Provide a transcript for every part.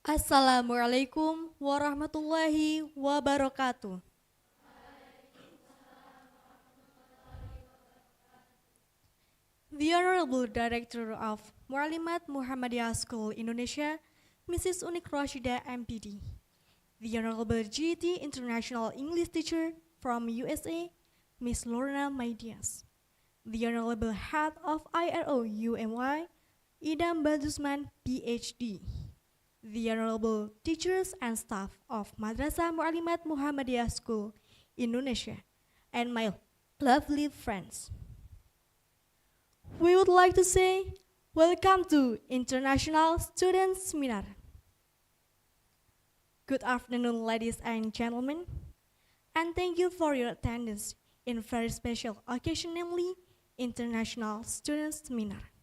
Assalamualaikum warahmatullahi wabarakatuh. The Honorable Director of Muallimat Muhammadiyah School Indonesia, Mrs. Unik Rashida MPD. The Honorable GT International English Teacher from USA, Miss Lorna Maidias. The Honorable Head of IRO UMY, Idam Badusman PhD. The Honorable Teachers and Staff of Madrasah Muallimat Muhammadiyah School Indonesia, and my lovely friends. We would like to say welcome to International Student Seminar. Good afternoon, ladies and gentlemen, and thank you for your attendance in very special occasion, namely International Student Seminar.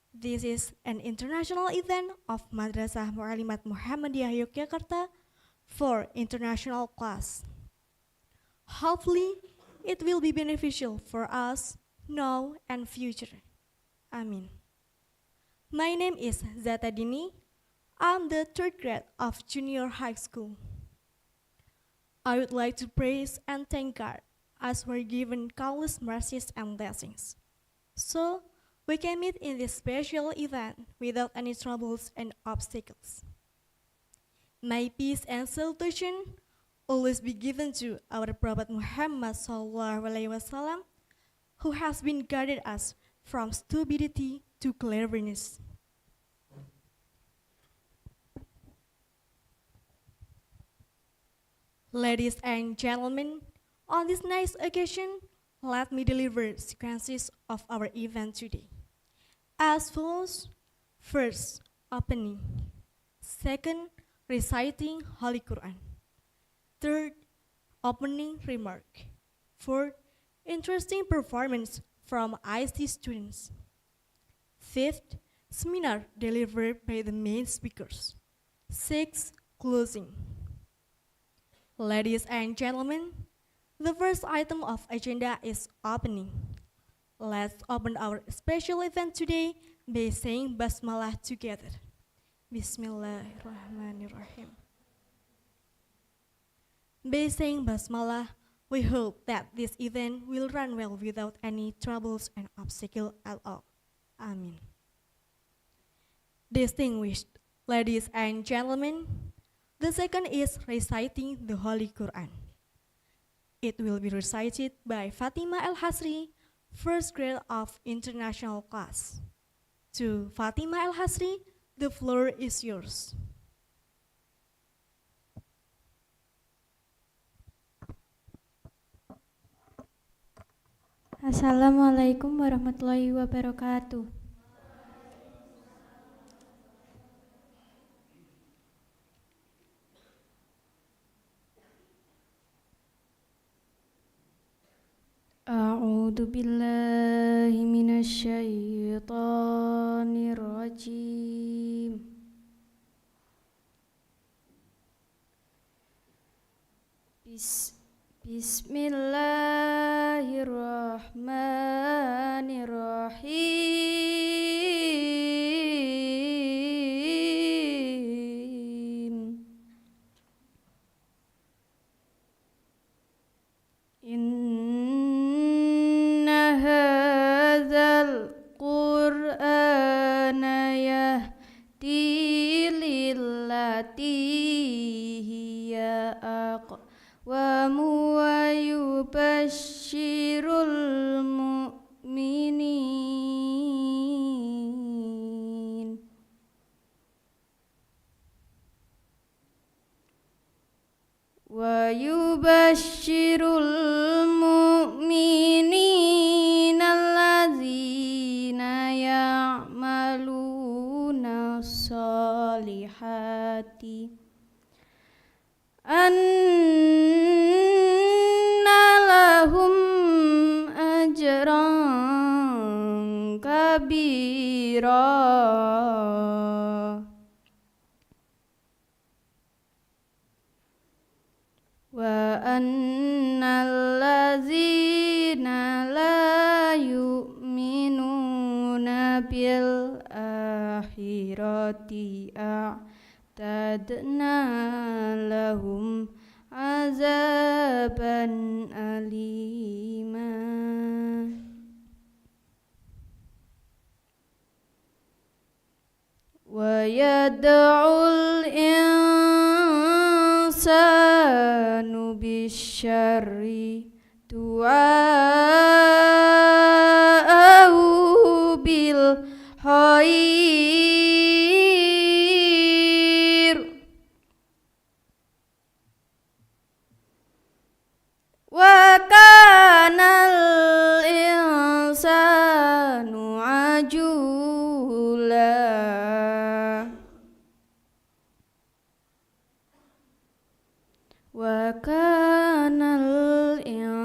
This is an international event of Madrasah Muallimat Muhammadiyah Yogyakarta for international class. Hopefully, it will be beneficial for us now and future. Amin. My name is Zata Dini. I'm the third grade of junior high school. I would like to praise and thank God as we're given countless mercies and blessings. So, we can meet in this special event without any troubles and obstacles. May peace and salutation always be given to our Prophet Muhammad SAW, who has been guided us from stupidity to cleverness. Ladies and gentlemen, on this nice occasion, let me deliver sequences of our event today. As follows: first, opening; second, reciting Holy Quran; third, opening remark; fourth, interesting performance from IC students; fifth, seminar delivered by the main speakers; sixth, closing. Ladies and gentlemen, the first item of agenda is opening. Let's open our special event today by saying Basmalah together. Bismillahirrahmanirrahim. By saying Basmalah, we hope that this event will run well without any troubles and obstacles at all. Amin. Distinguished ladies and gentlemen, the second is reciting the Holy Quran. It will be recited by Fatima El Hasri, first grade of international class. To Fatima El Hasri, the floor is yours. Assalamualaikum warahmatullahi wabarakatuh. A'udzu billahi minasyaitonir rajim. Bismillahirrahmanirrahim. Inna hadzal Qur'ana yahdi lillati hiya aqwamu wa yubashshirul mu'minin. Wa yubashshirul mu'minina allazina ya'maluna sholihati anna lahum ajran kabira wa annal ladzina la yu'minuna bil akhirati وأعتدنا لهم عذابا أليما. ويدعو الإنسان بالشر دعاءه بالخير وكان الإنسان عجولا. وكان الإنسان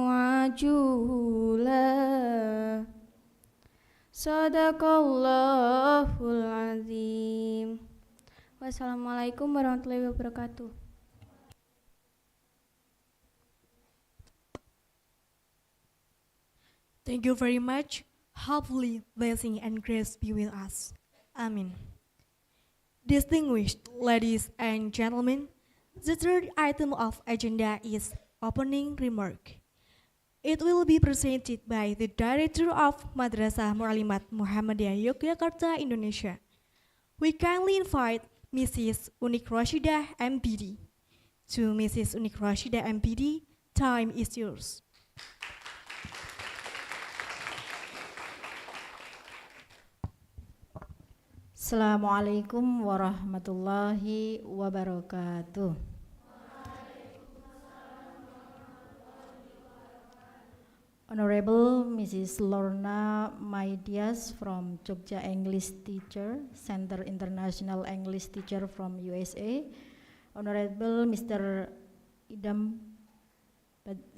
عجولا. Sadaqallahul azim. Wassalamualaikum warahmatullahi wabarakatuh. Thank you very much. Hopefully, blessing and grace be with us. Amen. Distinguished ladies and gentlemen, the third item of agenda is opening remark. It will be presented by the Director of Madrasah Mu'allimat Muhammadiyah Yogyakarta, Indonesia. We kindly invite Mrs. Unik Rashidah MPD. To Mrs. Unik Rashidah MPD, time is yours. Assalamualaikum warahmatullahi wabarakatuh. Honorable Mrs. Lorna Maidias from Jogja English Teacher, Center International English Teacher from USA. Honorable Mr. Idam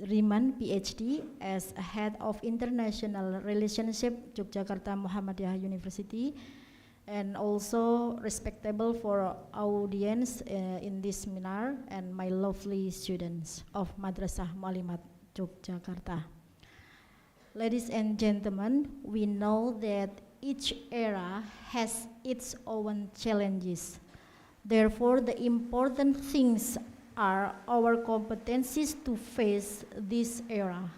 Riman, PhD, as Head of International Relationship, Yogyakarta Muhammadiyah University, and also respectable for audience in this seminar and my lovely students of Madrasah Mu'allimat Yogyakarta. Ladies and gentlemen, we know that each era has its own challenges. Therefore, the important things are our competencies to face this era.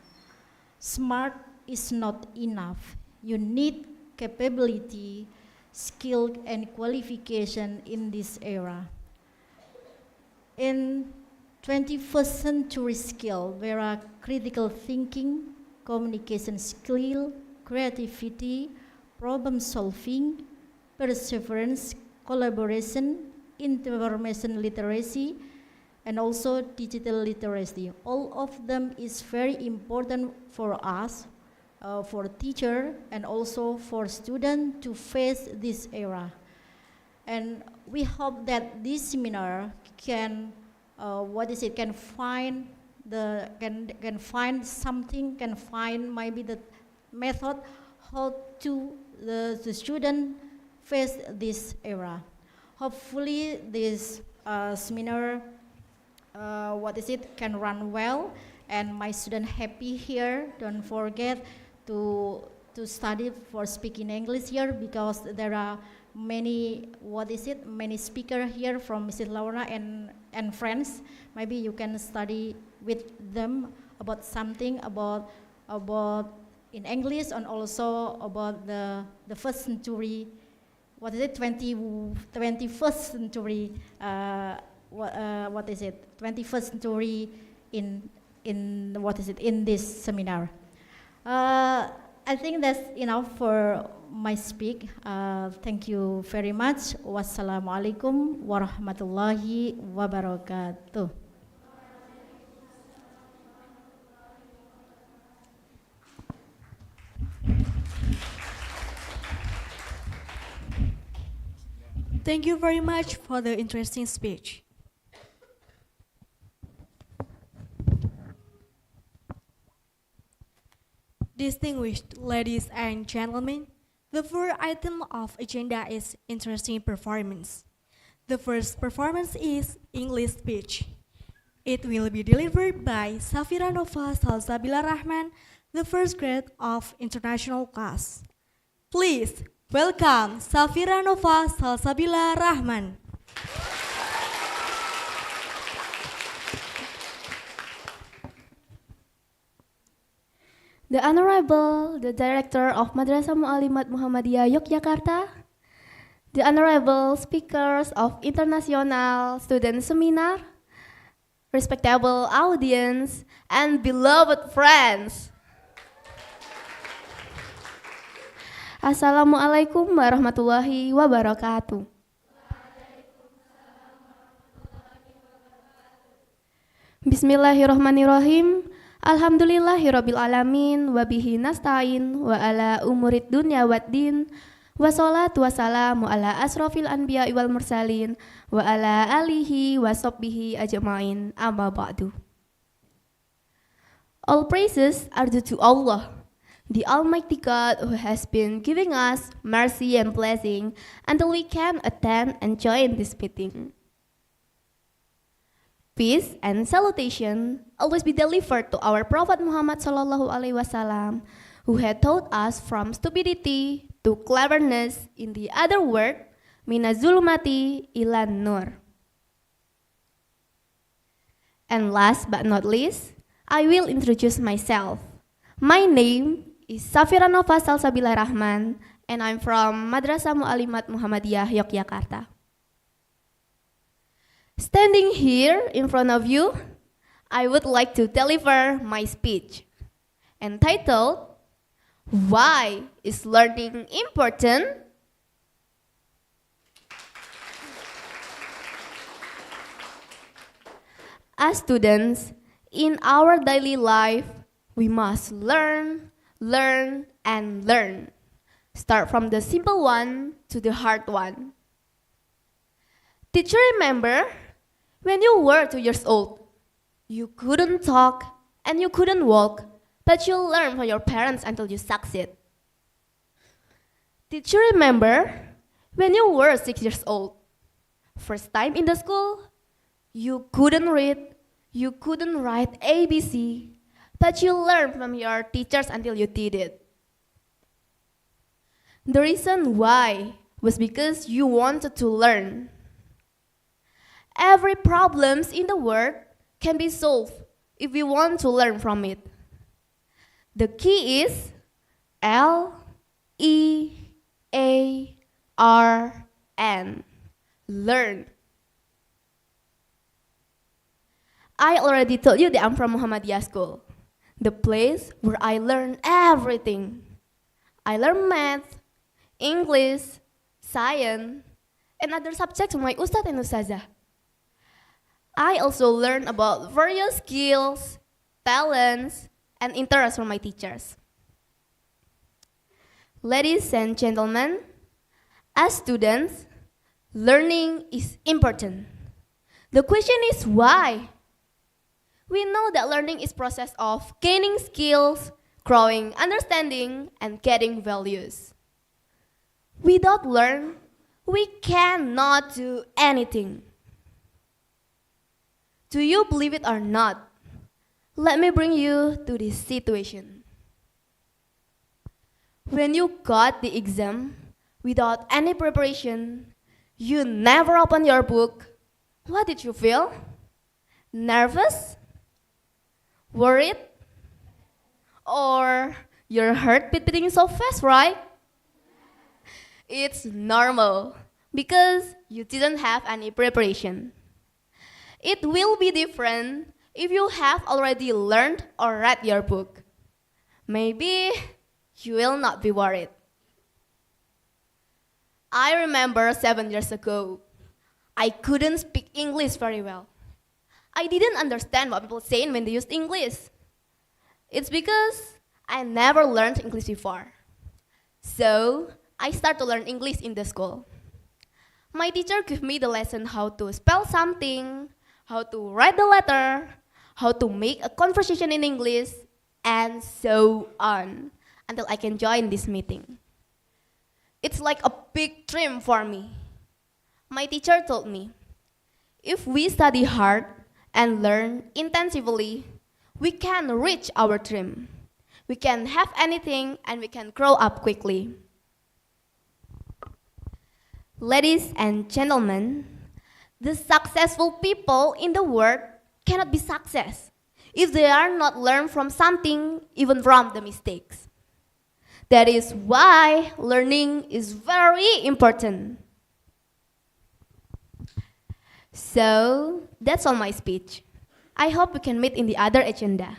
Smart is not enough. You need capability, skill and qualification in this era. In 21st century skill, there are critical thinking, communication skill, creativity, problem solving, perseverance, collaboration, information literacy, and also digital literacy. All of them is very important for us, for teacher and also for student to face this era. And we hope that this seminar can can find something, can find maybe the method how to the student face this era. Hopefully this seminar can run well and my student happy here. Don't forget to study for speaking English here, because there are many many speakers here from Mrs. Laura and friends. Maybe you can study with them about something about in English, and also about the first century, 21st century 21st century in this seminar. I think that's enough for my speak. Thank you very much. Wassalamualaikum warahmatullahi wabarakatuh. Thank you very much for the interesting speech. Distinguished ladies and gentlemen, the fourth item of agenda is interesting performance. The first performance is English speech. It will be delivered by Safira Nova Salsabila Rahman, the first grade of international class. Please Welcome, Safira Nova Salsabila Rahman. The Honorable, the Director of Madrasah Mu'alimat Muhammadiyah Yogyakarta, the Honorable Speakers of International Student Seminar, respectable audience, and beloved friends. Assalamualaikum warahmatullahi wabarakatuh. Bismillahirrahmanirrahim. Alhamdulillahirabbil alamin wa bihi nasta'in wa ala umurid dunya waddin. Wassalatu wassalamu ala asrofil anbiya wal mursalin wa ala alihi wa sahbihi ajma'in, amma ba'du. All praises are due to Allah, the Almighty God who has been giving us mercy and blessing until we can attend and join this meeting. Peace and salutation always be delivered to our Prophet Muhammad sallallahu alaihi wasallam, who had taught us from stupidity to cleverness, in the other word, minazulumati ilan nur. And last but not least, I will introduce myself. My name is Safira Nova Salsabila Rahman, and I'm from Madrasah Mu'alimat Muhammadiyah Yogyakarta. Standing here in front of you, I would like to deliver my speech entitled, Why is Learning Important? As students, in our daily life, we must learn, and learn. Start from the simple one to the hard one. Did you remember when you were 2 years old? You couldn't talk and you couldn't walk, but you learned from your parents until you succeed. Did you remember when you were 6 years old? First time in the school, you couldn't read, you couldn't write ABC, but you learned from your teachers until you did it. The reason why was because you wanted to learn. Every problems in the world can be solved if we want to learn from it. The key is L-E-A-R-N, learn. I already told you that I'm from Muhammadiyah School, the place where I learn everything. I learn math, English, science, and other subjects from my Ustadz and Ustazah. I also learn about various skills, talents, and interests from my teachers. Ladies and gentlemen, as students, learning is important. The question is why? We know that learning is process of gaining skills, growing understanding, and getting values. Without learn, we cannot do anything. Do you believe it or not? Let me bring you to this situation. When you got the exam without any preparation, you never opened your book, what did you feel? Nervous? Worried? Or your heart beating so fast, right? It's normal because you didn't have any preparation. It will be different if you have already learned or read your book. Maybe you will not be worried. I remember 7 years ago, I couldn't speak English very well. I didn't understand what people saying when they used English. It's because I never learned English before. So I started to learn English in the school. My teacher gave me the lesson how to spell something, how to write the letter, how to make a conversation in English, and so on, until I can join this meeting. It's like a big dream for me. My teacher told me, if we study hard and learn intensively, we can reach our dream. We can have anything and we can grow up quickly. Ladies and gentlemen, the successful people in the world cannot be success if they are not learn from something, even from the mistakes. That is why learning is very important. So, that's all my speech. I hope we can meet in the other agenda.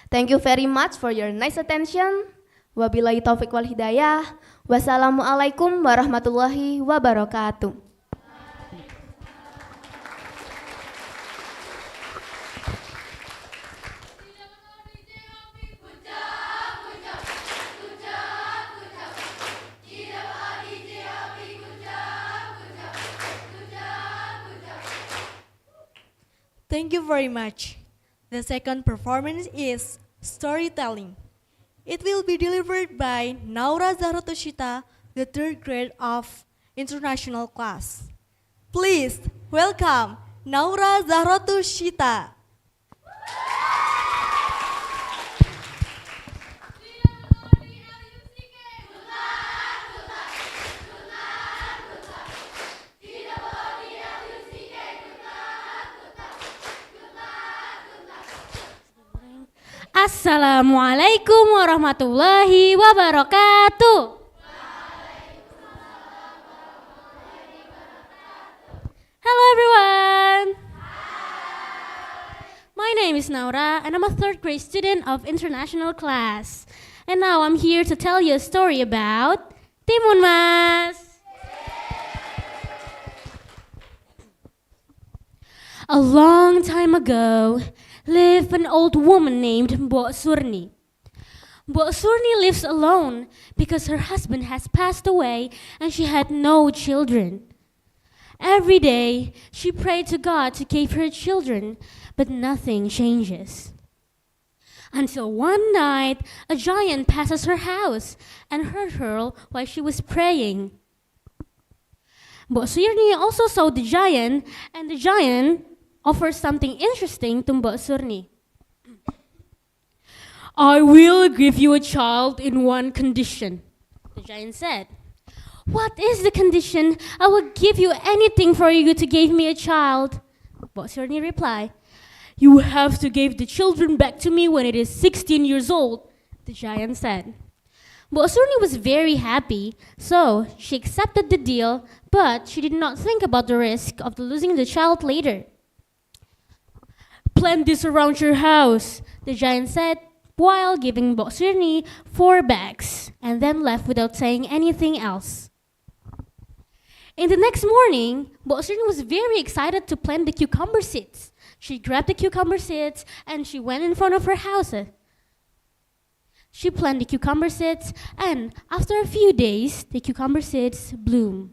Thank you very much for your nice attention. Wabillahi taufiq wal hidayah. Wassalamualaikum warahmatullahi wabarakatuh. Thank you very much. The second performance is storytelling. It will be delivered by Naura Zahrotushita, the third grade of international class. Please welcome Naura Zahrotushita. Assalamualaikum warahmatullahi wabarakatuh. Hello everyone. My name is Naura and I'm a third grade student of international class. And now I'm here to tell you a story about Timun Mas. A long time ago, lived an old woman named Mbok Surni. Mbok Surni lives alone because her husband has passed away and she had no children. Every day, she prayed to God to give her children, but nothing changes. Until one night, a giant passes her house and hurt her while she was praying. Mbok Surni also saw the giant, and the giant offers something interesting to Mbok Surni. I will give you a child in one condition, the giant said. What is the condition? I will give you anything for you to give me a child. Mbok Surni replied, you have to give the children back to me when it is 16 years old, the giant said. Mbok Surni was very happy, so she accepted the deal, but she did not think about the risk of losing the child later. Plant this around your house, the giant said, while giving Mbok Surni 4 bags, and then left without saying anything else. In the next morning, Mbok Surni was very excited to plant the cucumber seeds. She grabbed the cucumber seeds and she went in front of her house. She planted the cucumber seeds, and after a few days, the cucumber seeds bloomed.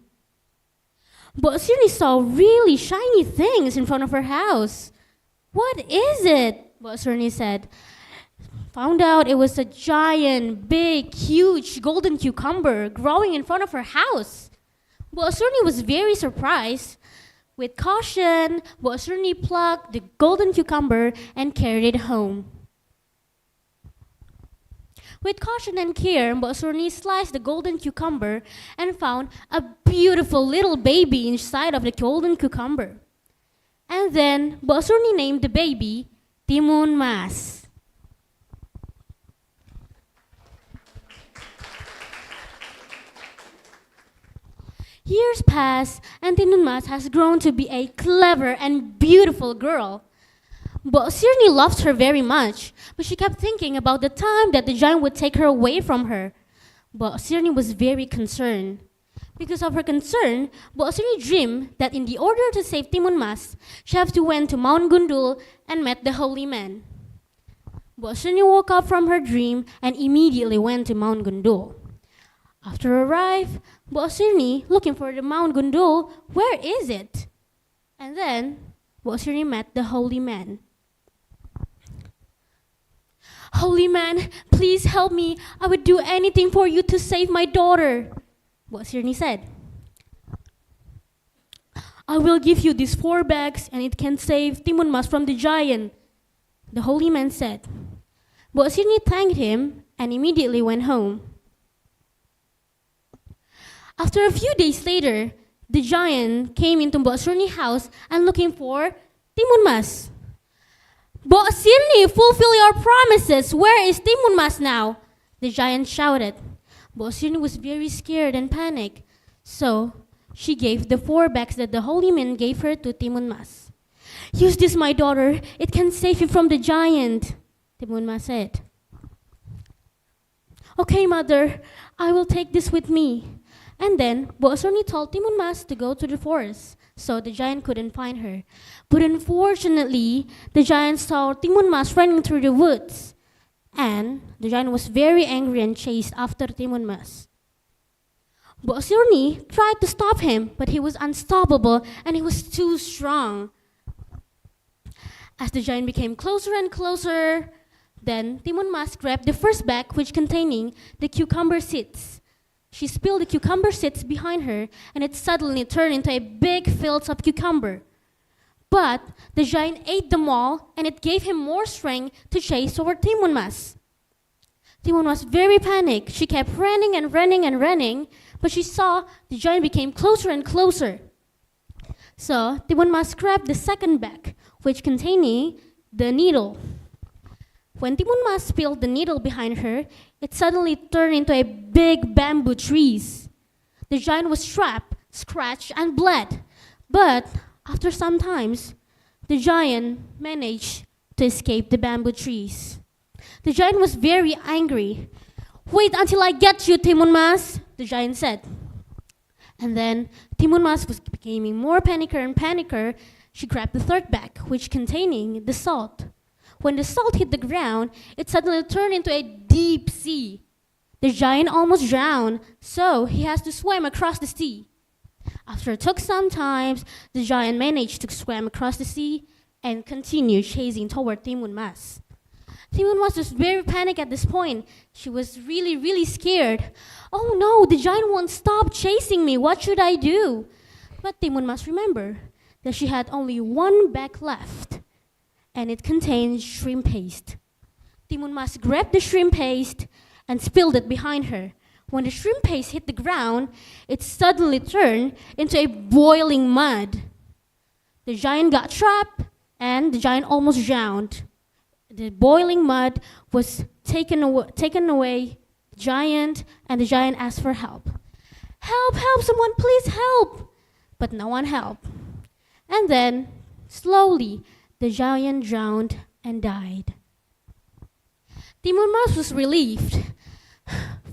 Mbok Surni saw really shiny things in front of her house. What is it? Mbok Surni said. Found out it was a giant, big, huge golden cucumber growing in front of her house. Mbok Surni was very surprised. With caution, Mbok Surni plucked the golden cucumber and carried it home. With caution and care, Mbok Surni sliced the golden cucumber and found a beautiful little baby inside of the golden cucumber. And then Mbok Surni named the baby Timun Mas. Years pass, and Timun Mas has grown to be a clever and beautiful girl. Mbok Surni loved her very much, but she kept thinking about the time that the giant would take her away from her. Mbok Surni was very concerned. Because of her concern, Mbok Surni dreamed that in the order to save Timun Mas, she had to went to Mount Gundul and met the holy man. Mbok Surni woke up from her dream and immediately went to Mount Gundul. After arrive, Mbok Surni looking for the Mount Gundul, where is it? And then Mbok Surni met the holy man. Holy man, please help me. I would do anything for you to save my daughter. Mbok Surni said. I will give you these 4 bags and it can save Timun Mas from the giant. The holy man said. Mbok Surni thanked him and immediately went home. After a few days later, the giant came into Mbok Surni's house and looking for Timun Mas. Mbok Surni, fulfill your promises. Where is Timun Mas now? The giant shouted. Mbok Surni was very scared and panicked. So she gave the 4 bags that the holy man gave her to Timun Mas. Use this, my daughter. It can save you from the giant, Timun Mas said. Okay, mother, I will take this with me. And then Mbok Surni told Timun Mas to go to the forest, so the giant couldn't find her. But unfortunately, the giant saw Timun Mas running through the woods. And the giant was very angry and chased after Timun Mas. Mbok Surni tried to stop him, but he was unstoppable and he was too strong. As the giant became closer and closer, then Timun Mas grabbed the first bag, which containing the cucumber seeds. She spilled the cucumber seeds behind her, and it suddenly turned into a big field of cucumber. But the giant ate them all, and it gave him more strength to chase toward Timun Mas. Timun was very panicked. She kept running and running and running, but she saw the giant became closer and closer. So Timun Mas grabbed the second bag, which containing the needle. When Timun Mas spilled the needle behind her, it suddenly turned into a big bamboo tree. The giant was trapped, scratched, and bled. But after some time, the giant managed to escape the bamboo trees. The giant was very angry. Wait until I get you, Timun Mas, the giant said. And then Timun Mas was becoming more panicker and panicker. She grabbed the third bag, which containing the salt. When the salt hit the ground, it suddenly turned into a deep sea. The giant almost drowned, so he has to swim across the sea. After it took some time, the giant managed to swim across the sea and continued chasing toward Timun Mas. Timun Mas was very panicked at this point. She was really, really scared. Oh no, the giant won't stop chasing me. What should I do? But Timun Mas remembered that she had only 1 bag left, and it contained shrimp paste. Timun Mas grabbed the shrimp paste and spilled it behind her. When the shrimp paste hit the ground, it suddenly turned into a boiling mud. The giant got trapped, and the giant almost drowned. The boiling mud was taken away the giant, and the giant asked for help. Help, help, someone please help! But no one helped. And then, slowly, the giant drowned and died. Timun Mas was relieved.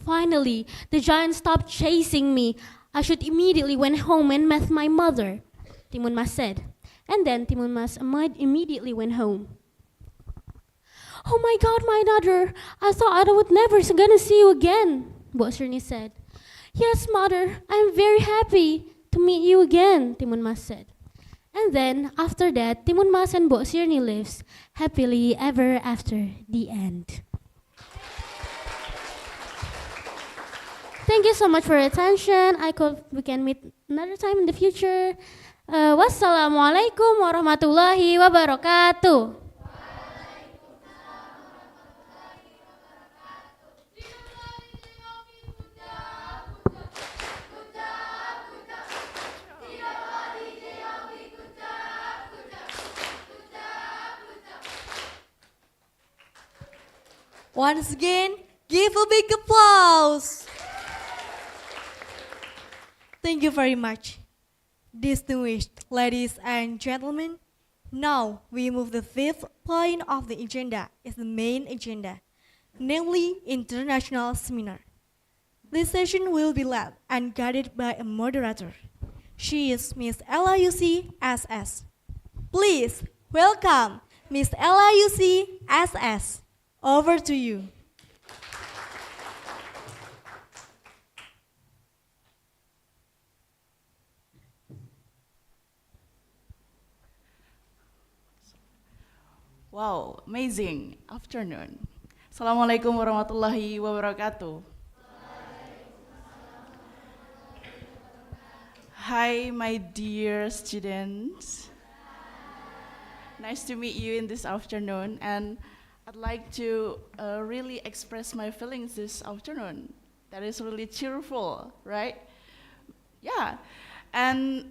Finally, the giant stopped chasing me. I should immediately went home and met my mother, Timun Mas said. And then Timun Mas immediately went home. Oh my God, my daughter, I thought I would never gonna see you again, Mbok Surni said. Yes, mother, I'm very happy to meet you again, Timun Mas said. And then, after that, Timun Mas and Mbok Surni lives happily ever after. The end. Thank you so much for your attention. I hope we can meet another time in the future. Wassalamualaikum warahmatullahi wabarakatuh. Once again, give a big applause. Thank you very much. Distinguished ladies and gentlemen, now we move the 5th point of the agenda is the main agenda, namely international seminar. This session will be led and guided by a moderator. She is Miss Ella Yusi, SS. Please welcome Miss Ella Yusi, SS. Over to you. Wow, amazing afternoon. Assalamualaikum warahmatullahi wabarakatuh. Hi, my dear students. Nice to meet you in this afternoon, and I'd like to really express my feelings this afternoon. That is really cheerful, right? Yeah, And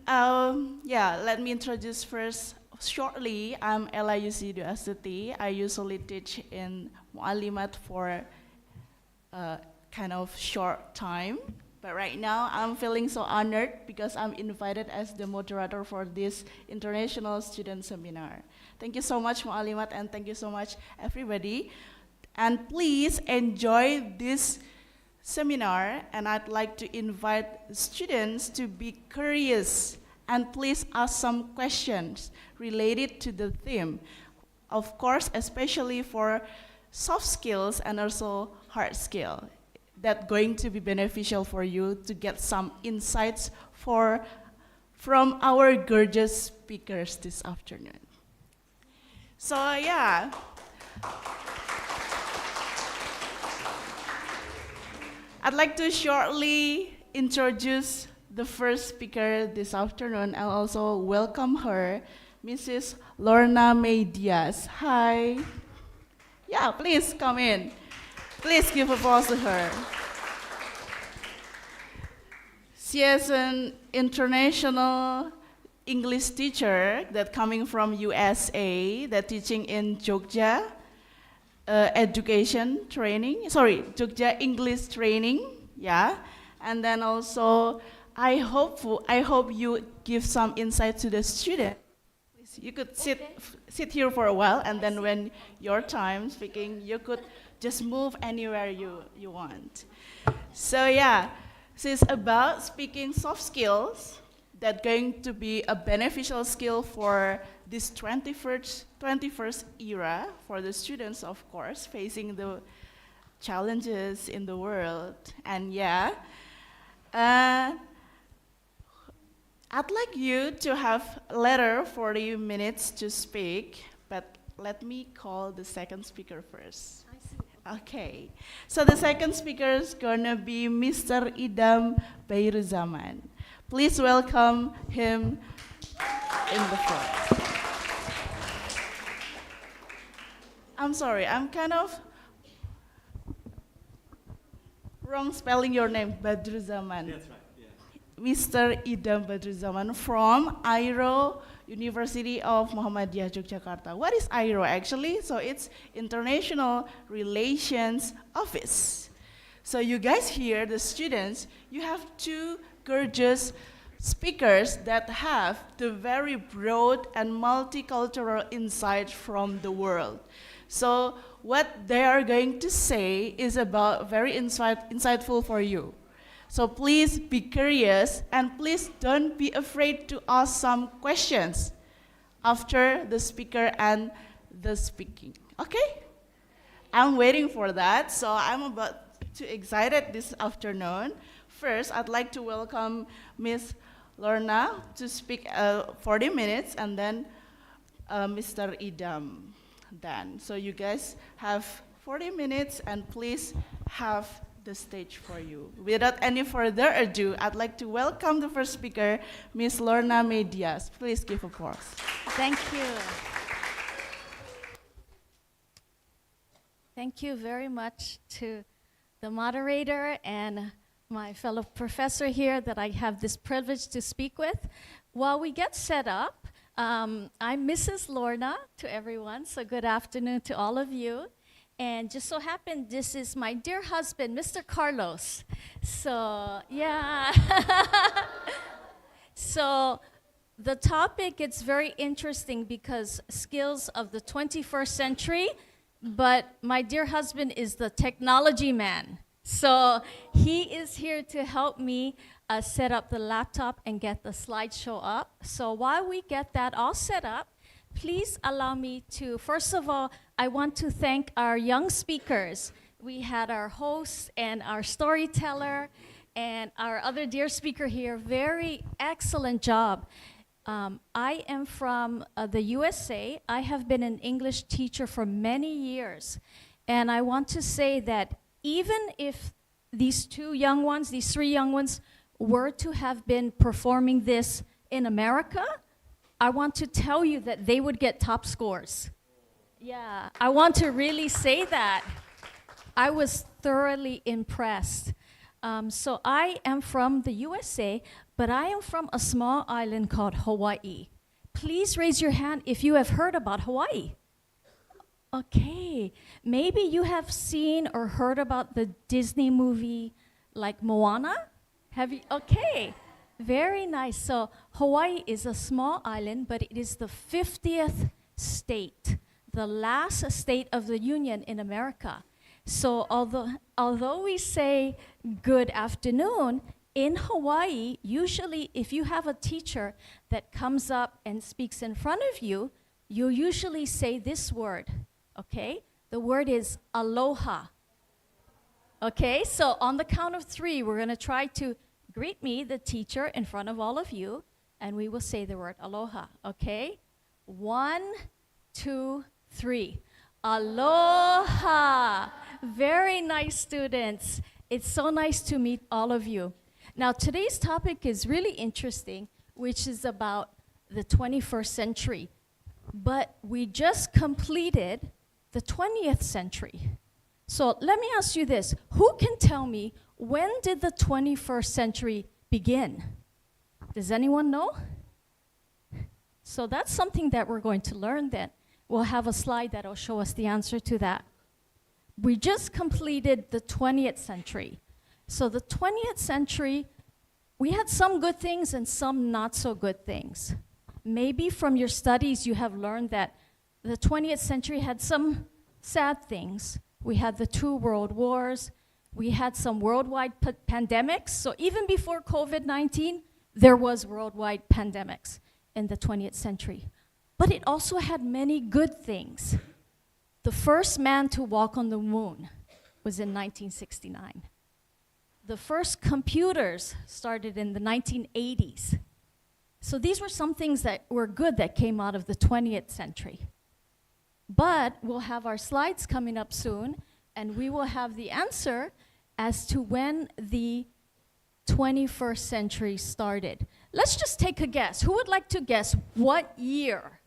yeah, let me introduce first shortly. I'm Ella Yusidu Astuti. I usually teach in Mu'alimat for a kind of short time. But right now, I'm feeling so honored because I'm invited as the moderator for this International Student Seminar. Thank you so much, Mu'alimat, and thank you so much, everybody. And please enjoy this seminar, and I'd like to invite students to be curious and please ask some questions related to the theme. Of course, especially for soft skills and also hard skill. That's going to be beneficial for you to get some insights from our gorgeous speakers this afternoon. So yeah. I'd like to shortly introduce the first speaker this afternoon and also welcome her, Mrs. Lorna May Diaz. Hi. Yeah, please come in. Please give applause to her. She is an international English teacher that coming from USA, that teaching in Jogja Jogja English training, yeah. And then also, I hope you give some insight to the student. You could sit here for a while, and then when your time speaking, you could just move anywhere you want. So yeah, this is about speaking soft skills that going to be a beneficial skill for this 21st era for the students, of course, facing the challenges in the world. And yeah, I'd like you to have later 40 minutes to speak, but let me call the second speaker first. Okay, so the second speaker is gonna be Mr. Idam Beiruzaman. Please welcome him in the front. I'm sorry, I'm kind of wrong spelling your name, Badruzaman. That's right, yeah. Mr. Idam Badruzaman from Airo University of Muhammadiyah Yogyakarta. What is Airo actually? So it's International Relations Office. So you guys here, the students, you have two gorgeous speakers that have the very broad and multicultural insight from the world. So what they are going to say is about very insightful for you. So please be curious and please don't be afraid to ask some questions after the speaker and the speaking. Okay? I'm waiting for that, so I'm about to excited this afternoon. First, I'd like to welcome Ms. Lorna to speak 40 minutes, and then Mr. Idam then. So you guys have 40 minutes, and please have the stage for you. Without any further ado, I'd like to welcome the first speaker, Ms. Lorna May Diaz. Please give applause. Thank you. Thank you very much to the moderator and my fellow professor here that I have this privilege to speak with. While we get set up, I'm Mrs. Lorna to everyone, so good afternoon to all of you. And just so happened, this is my dear husband, Mr. Carlos. So, yeah. So, the topic, it's very interesting because skills of the 21st century, but my dear husband is the technology man. So, he is here to help me set up the laptop and get the slideshow up. So, while we get that all set up, please allow me to, first of all, I want to thank our young speakers. We had our host and our storyteller and our other dear speaker here. Very excellent job. I am from the USA. I have been an English teacher for many years. And I want to say that even if these three young ones, were to have been performing this in America, I want to tell you that they would get top scores. Yeah, I want to really say that. I was thoroughly impressed. So I am from the USA, but I am from a small island called Hawaii. Please raise your hand if you have heard about Hawaii. Okay, maybe you have seen or heard about the Disney movie like Moana? Have you? Okay, very nice. So Hawaii is a small island, but it is the 50th state, the last state of the Union in America. So although we say good afternoon, in Hawaii, usually if you have a teacher that comes up and speaks in front of you, you usually say this word, okay? The word is aloha. Okay, so on the count of 3, we're gonna try to greet me, the teacher, in front of all of you, and we will say the word aloha, okay? 1, 2, 3. Aloha. Very nice, students. It's so nice to meet all of you. Now, today's topic is really interesting, which is about the 21st century. But we just completed the 20th century. So let me ask you this. Who can tell me, when did the 21st century begin? Does anyone know? So that's something that we're going to learn then. We'll have a slide that will show us the answer to that. We just completed the 20th century. So the 20th century, we had some good things and some not so good things. Maybe from your studies you have learned that the 20th century had some sad things. We had the 2 world wars. We had some worldwide pandemics. So even before COVID-19, there was worldwide pandemics in the 20th century. But it also had many good things. The first man to walk on the moon was in 1969. The first computers started in the 1980s. So these were some things that were good that came out of the 20th century. But we'll have our slides coming up soon, and we will have the answer as to when the 21st century started. Let's just take a guess. Who would like to guess what year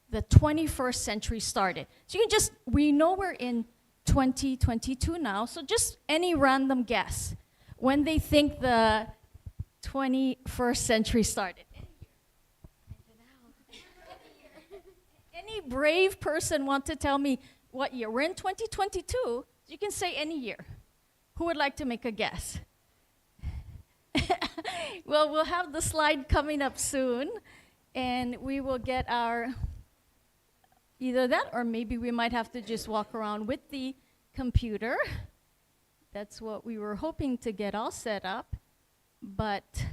the 21st century started? So you can just, we know we're in 2022 now, so just any random guess when they think the 21st century started. Any brave person want to tell me what year? We're in 2022, you can say any year. Who would like to make a guess? Well, we'll have the slide coming up soon, and we will get our, either that or maybe we might have to just walk around with the computer. That's what we were hoping to get all set up, but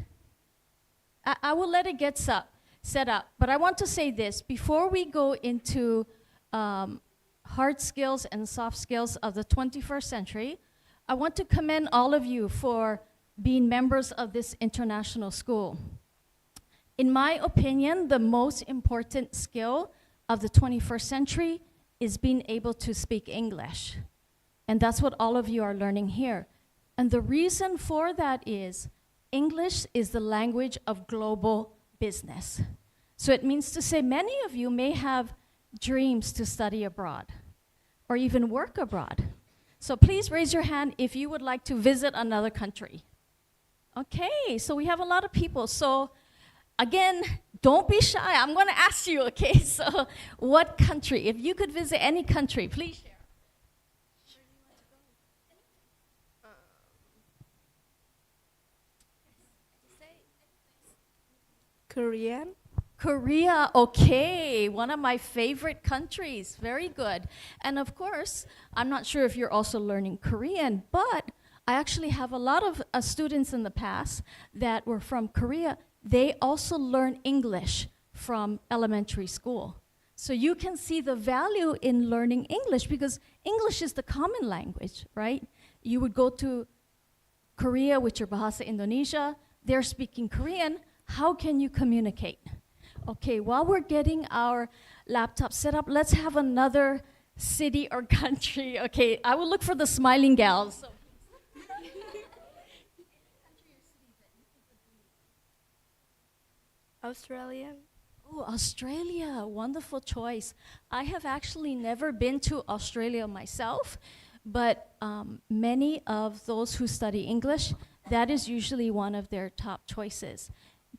I will let it get set up. But I want to say this, before we go into hard skills and soft skills of the 21st century, I want to commend all of you for being members of this international school. In my opinion, the most important skill of the 21st century is being able to speak English. And that's what all of you are learning here. And the reason for that is English is the language of global business. So it means to say many of you may have dreams to study abroad or even work abroad. So please raise your hand if you would like to visit another country. Okay, so we have a lot of people. So again, don't be shy. I'm going to ask you, okay? So what country? If you could visit any country, please share. Korean. Korea, okay, one of my favorite countries, very good. And of course, I'm not sure if you're also learning Korean, but I actually have a lot of students in the past that were from Korea. They also learn English from elementary school. So you can see the value in learning English because English is the common language, right? You would go to Korea, which are Bahasa Indonesia, they're speaking Korean. How can you communicate? Okay, while we're getting our laptop set up, let's have another city or country. Okay, I will look for the smiling gals. So. Australia. Oh, Australia, wonderful choice. I have actually never been to Australia myself, but many of those who study English, that is usually one of their top choices.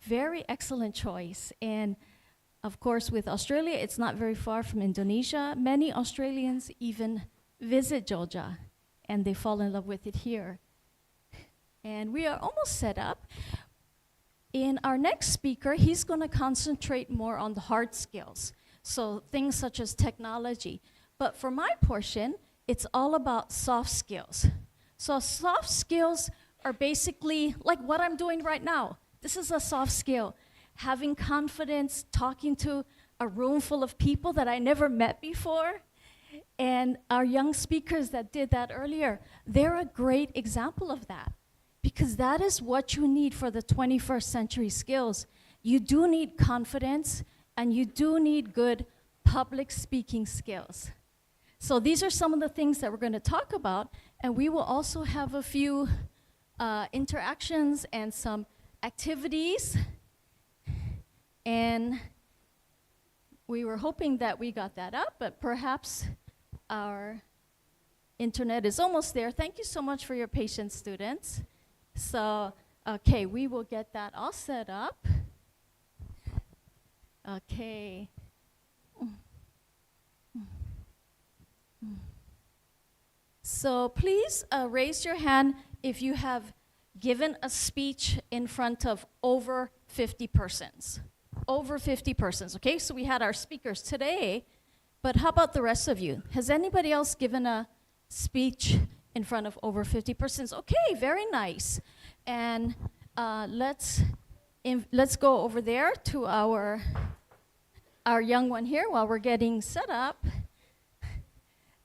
Very excellent choice. And of course, with Australia, it's not very far from Indonesia. Many Australians even visit Georgia, and they fall in love with it here. And we are almost set up. In our next speaker, he's going to concentrate more on the hard skills, so things such as technology. But for my portion, it's all about soft skills. So soft skills are basically like what I'm doing right now. This is a soft skill. Having confidence, talking to a room full of people that I never met before. And our young speakers that did that earlier, they're a great example of that. Because that is what you need for the 21st century skills. You do need confidence, and you do need good public speaking skills. So these are some of the things that we're going to talk about, and we will also have a few interactions and some activities. And we were hoping that we got that up, but perhaps our internet is almost there. Thank you so much for your patience, students. So, okay, we will get that all set up. Okay. So please raise your hand if you have given a speech in front of over 50 persons. Over 50 persons, okay? So we had our speakers today, but how about the rest of you? Has anybody else given a speech in front of over 50 persons? Okay, very nice. And let's go over there to our young one here while we're getting set up.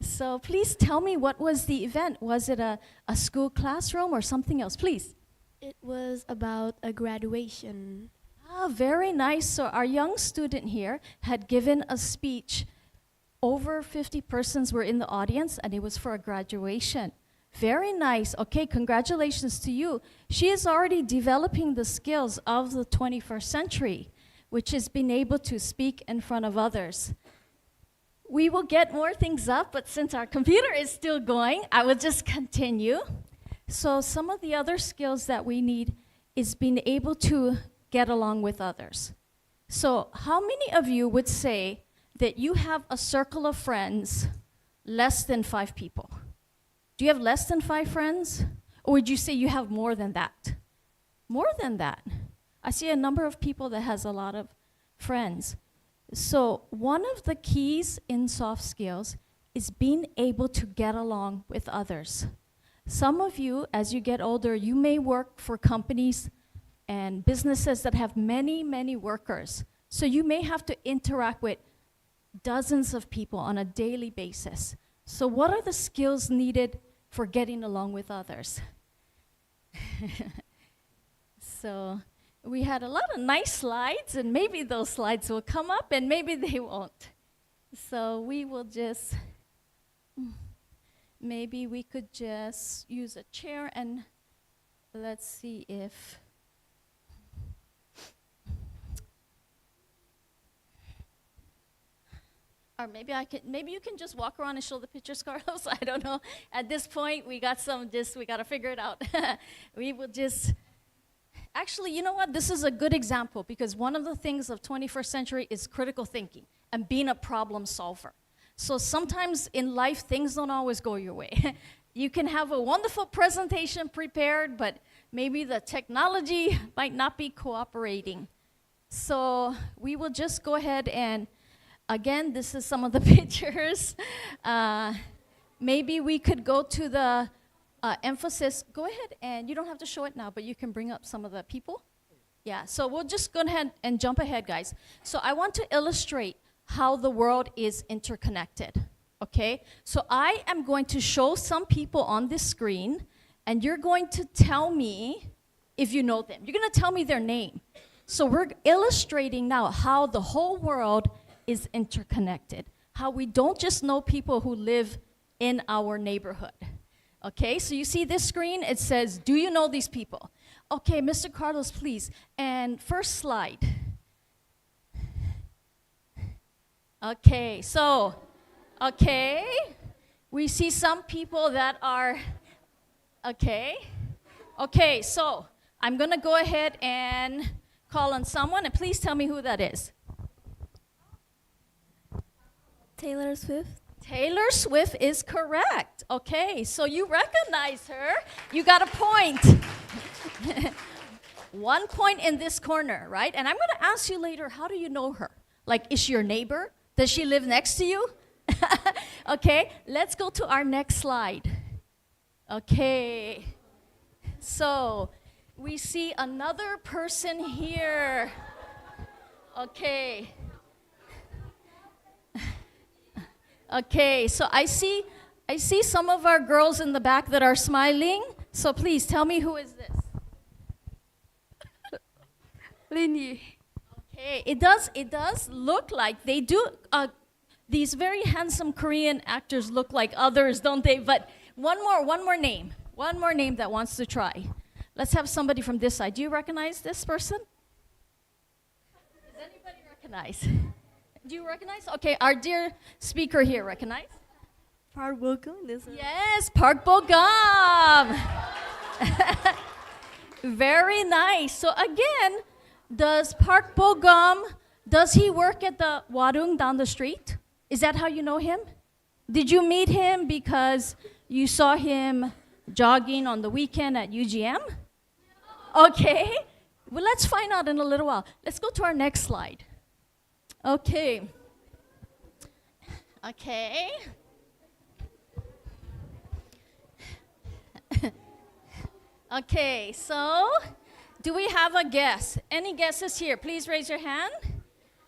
So please tell me, what was the event? Was it a school classroom or something else? Please. It was about a graduation. Ah, very nice. So our young student here had given a speech. Over 50 persons were in the audience, and it was for a graduation. Very nice. Okay, congratulations to you. She is already developing the skills of the 21st century, which is being able to speak in front of others. We will get more things up, but since our computer is still going, I will just continue. So some of the other skills that we need is being able to get along with others. So how many of you would say that you have a circle of friends less than 5 people? Do you have less than 5 friends? Or would you say you have more than that? More than that. I see a number of people that has a lot of friends. So one of the keys in soft skills is being able to get along with others. Some of you, as you get older, you may work for companies and businesses that have many, many workers. So you may have to interact with dozens of people on a daily basis. So what are the skills needed for getting along with others? So we had a lot of nice slides, and maybe those slides will come up and maybe they won't. So we will just, maybe we could just use a chair, and let's see if, or maybe you can just walk around and show the pictures, Carlos. I don't know. At this point, we got to figure it out. We will just, actually, you know what? This is a good example, because one of the things of 21st century is critical thinking and being a problem solver. So sometimes in life, things don't always go your way. You can have a wonderful presentation prepared, but maybe the technology might not be cooperating. So we will just go ahead and, again, this is some of the pictures. Maybe we could go to the emphasis. Go ahead, and you don't have to show it now, but you can bring up some of the people. Yeah, so we'll just go ahead and jump ahead, guys. So I want to illustrate how the world is interconnected, okay? So I am going to show some people on this screen, and you're going to tell me if you know them. You're going to tell me their name. So we're illustrating now how the whole world is interconnected, how we don't just know people who live in our neighborhood. Okay, so you see this screen, it says, do you know these people? Okay, Mr. Carlos, please. And first slide. Okay, so, okay, We see some people that are, okay. Okay, so I'm gonna go ahead and call on someone, and please tell me who that is. Taylor Swift. Taylor Swift is correct. Okay, so you recognize her. You got a point. 1 point in this corner, right? And I'm going to ask you later, how do you know her? Like, is she your neighbor? Does she live next to you? Okay, let's go to our next slide. Okay, so we see another person here. Okay. Okay, so I see some of our girls in the back that are smiling. So please tell me, who is this? Lindy. Okay, it does look like they do. These very handsome Korean actors look like others, don't they? But one more name that wants to try. Let's have somebody from this side. Do you recognize this person? Does anybody recognize? Do you recognize? Okay, our dear speaker here, recognize? Park Bo-gum. Yes, Park Bo-gum. Very nice. So again, does Park Bo-gum, does he work at the Warung down the street? Is that how you know him? Did you meet him because you saw him jogging on the weekend at UGM? Okay. Well, let's find out in a little while. Let's go to our next slide. Okay. Okay. Okay, so do we have a guess? Any guesses here? Please raise your hand.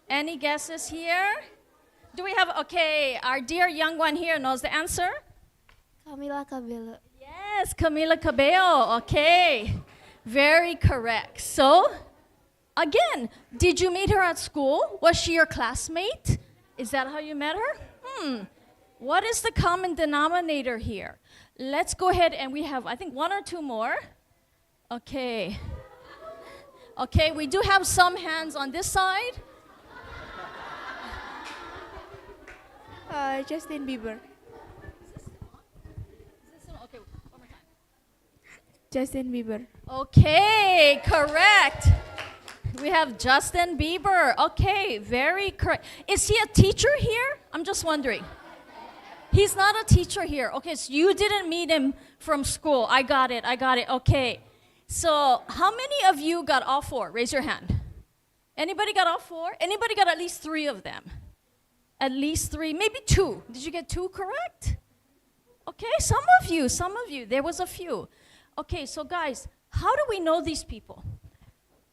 Any guesses here? Do we have, okay, our dear young one here knows the answer? Camila Cabello. Yes, Camila Cabello. Okay, very correct. So, again, did you meet her at school? Was she your classmate? Is that how you met her? What is the common denominator here? Let's go ahead, and we have, I think, 1 or 2 more. Okay. Okay, we do have some hands on this side. Justin Bieber. Okay, one more time. Justin Bieber. Okay, correct. We have Justin Bieber. Okay, very correct. Is he a teacher here? I'm just wondering. He's not a teacher here. Okay, so you didn't meet him from school. I got it. Okay. So how many of you got all 4? Raise your hand. Anybody got all 4? Anybody got at least 3 of them? At least 3, maybe 2. Did you get 2 correct? Okay, some of you. There was a few. Okay, so guys, how do we know these people?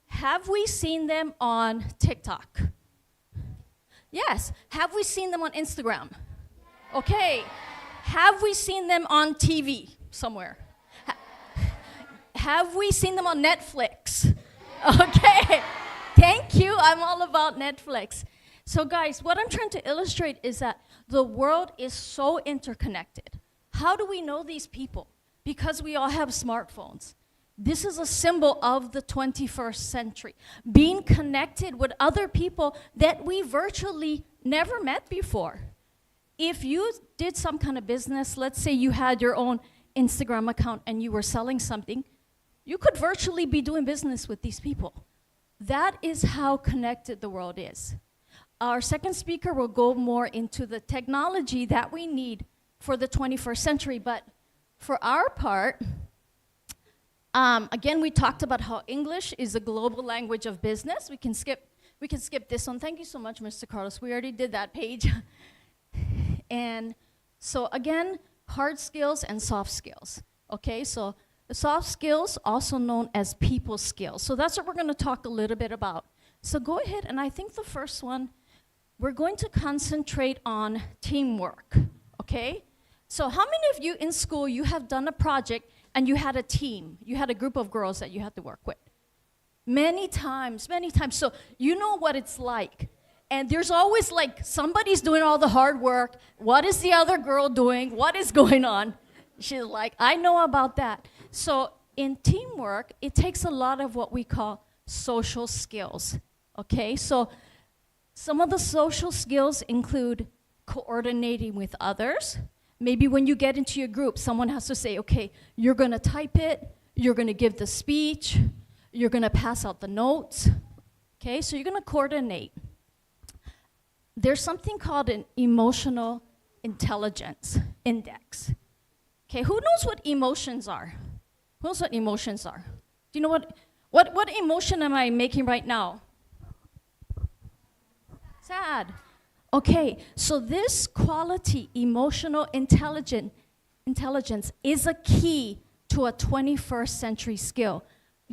Have we seen them on TikTok? Yes. Have we seen them on Instagram? Okay. Have we seen them on TV somewhere? Have we seen them on Netflix? Okay. Thank you. I'm all about Netflix. So guys, what I'm trying to illustrate is that the world is so interconnected. How do we know these people? Because we all have smartphones. This is a symbol of the 21st century. Being connected with other people that we virtually never met before. If you did some kind of business, let's say you had your own Instagram account and you were selling something, you could virtually be doing business with these people. That is how connected the world is. Our second speaker will go more into the technology that we need for the 21st century, but for our part, again, we talked about how English is a global language of business. We can skip this one. Thank you so much, Mr. Carlos. We already did that page. And so again, hard skills and soft skills. Okay, so the soft skills, also known as people skills. So that's what we're going to talk a little bit about. So go ahead, and I think the first one, we're going to concentrate on teamwork, okay? So how many of you in school, you have done a project and you had a team, you had a group of girls that you had to work with? Many times. So you know what it's like. And there's always like, somebody's doing all the hard work. What is the other girl doing? What is going on? She's like, I know about that. So in teamwork, it takes a lot of what we call social skills, okay? So some of the social skills include coordinating with others, Maybe when you get into your group, someone has to say, okay, you're going to type it, you're going to give the speech, you're going to pass out the notes. Okay, so you're going to coordinate. There's something called an emotional intelligence index. Okay, who knows what emotions are? Who knows what emotions are? Do you know what emotion am I making right now? Sad. Okay, so this quality, emotional intelligence, is a key to a 21st century skill.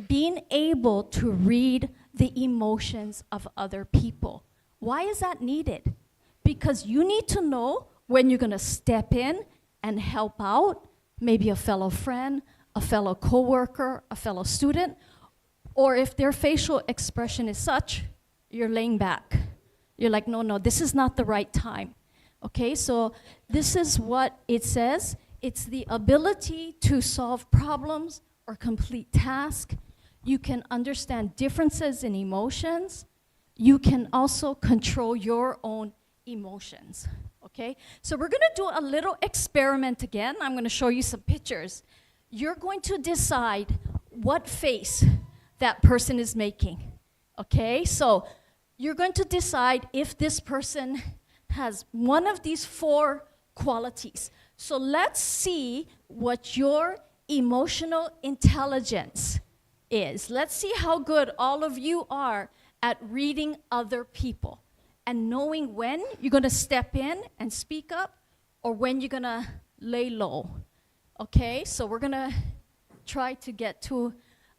Being able to read the emotions of other people. Why is that needed? Because you need to know when you're going to step in and help out, maybe a fellow friend, a fellow coworker, a fellow student, or if their facial expression is such, you're laying back. You're like, no, this is not the right time. Okay, so this is what it says. It's the ability to solve problems or complete tasks. You can understand differences in emotions. You can also control your own emotions. Okay, so we're gonna do a little experiment again. I'm gonna show you some pictures. You're going to decide what face that person is making. Okay, so you're going to decide if this person has one of these 4 qualities. So let's see what your emotional intelligence is. Let's see how good all of you are at reading other people and knowing when you're going to step in and speak up or when you're going to lay low. Okay, so we're going to try to get to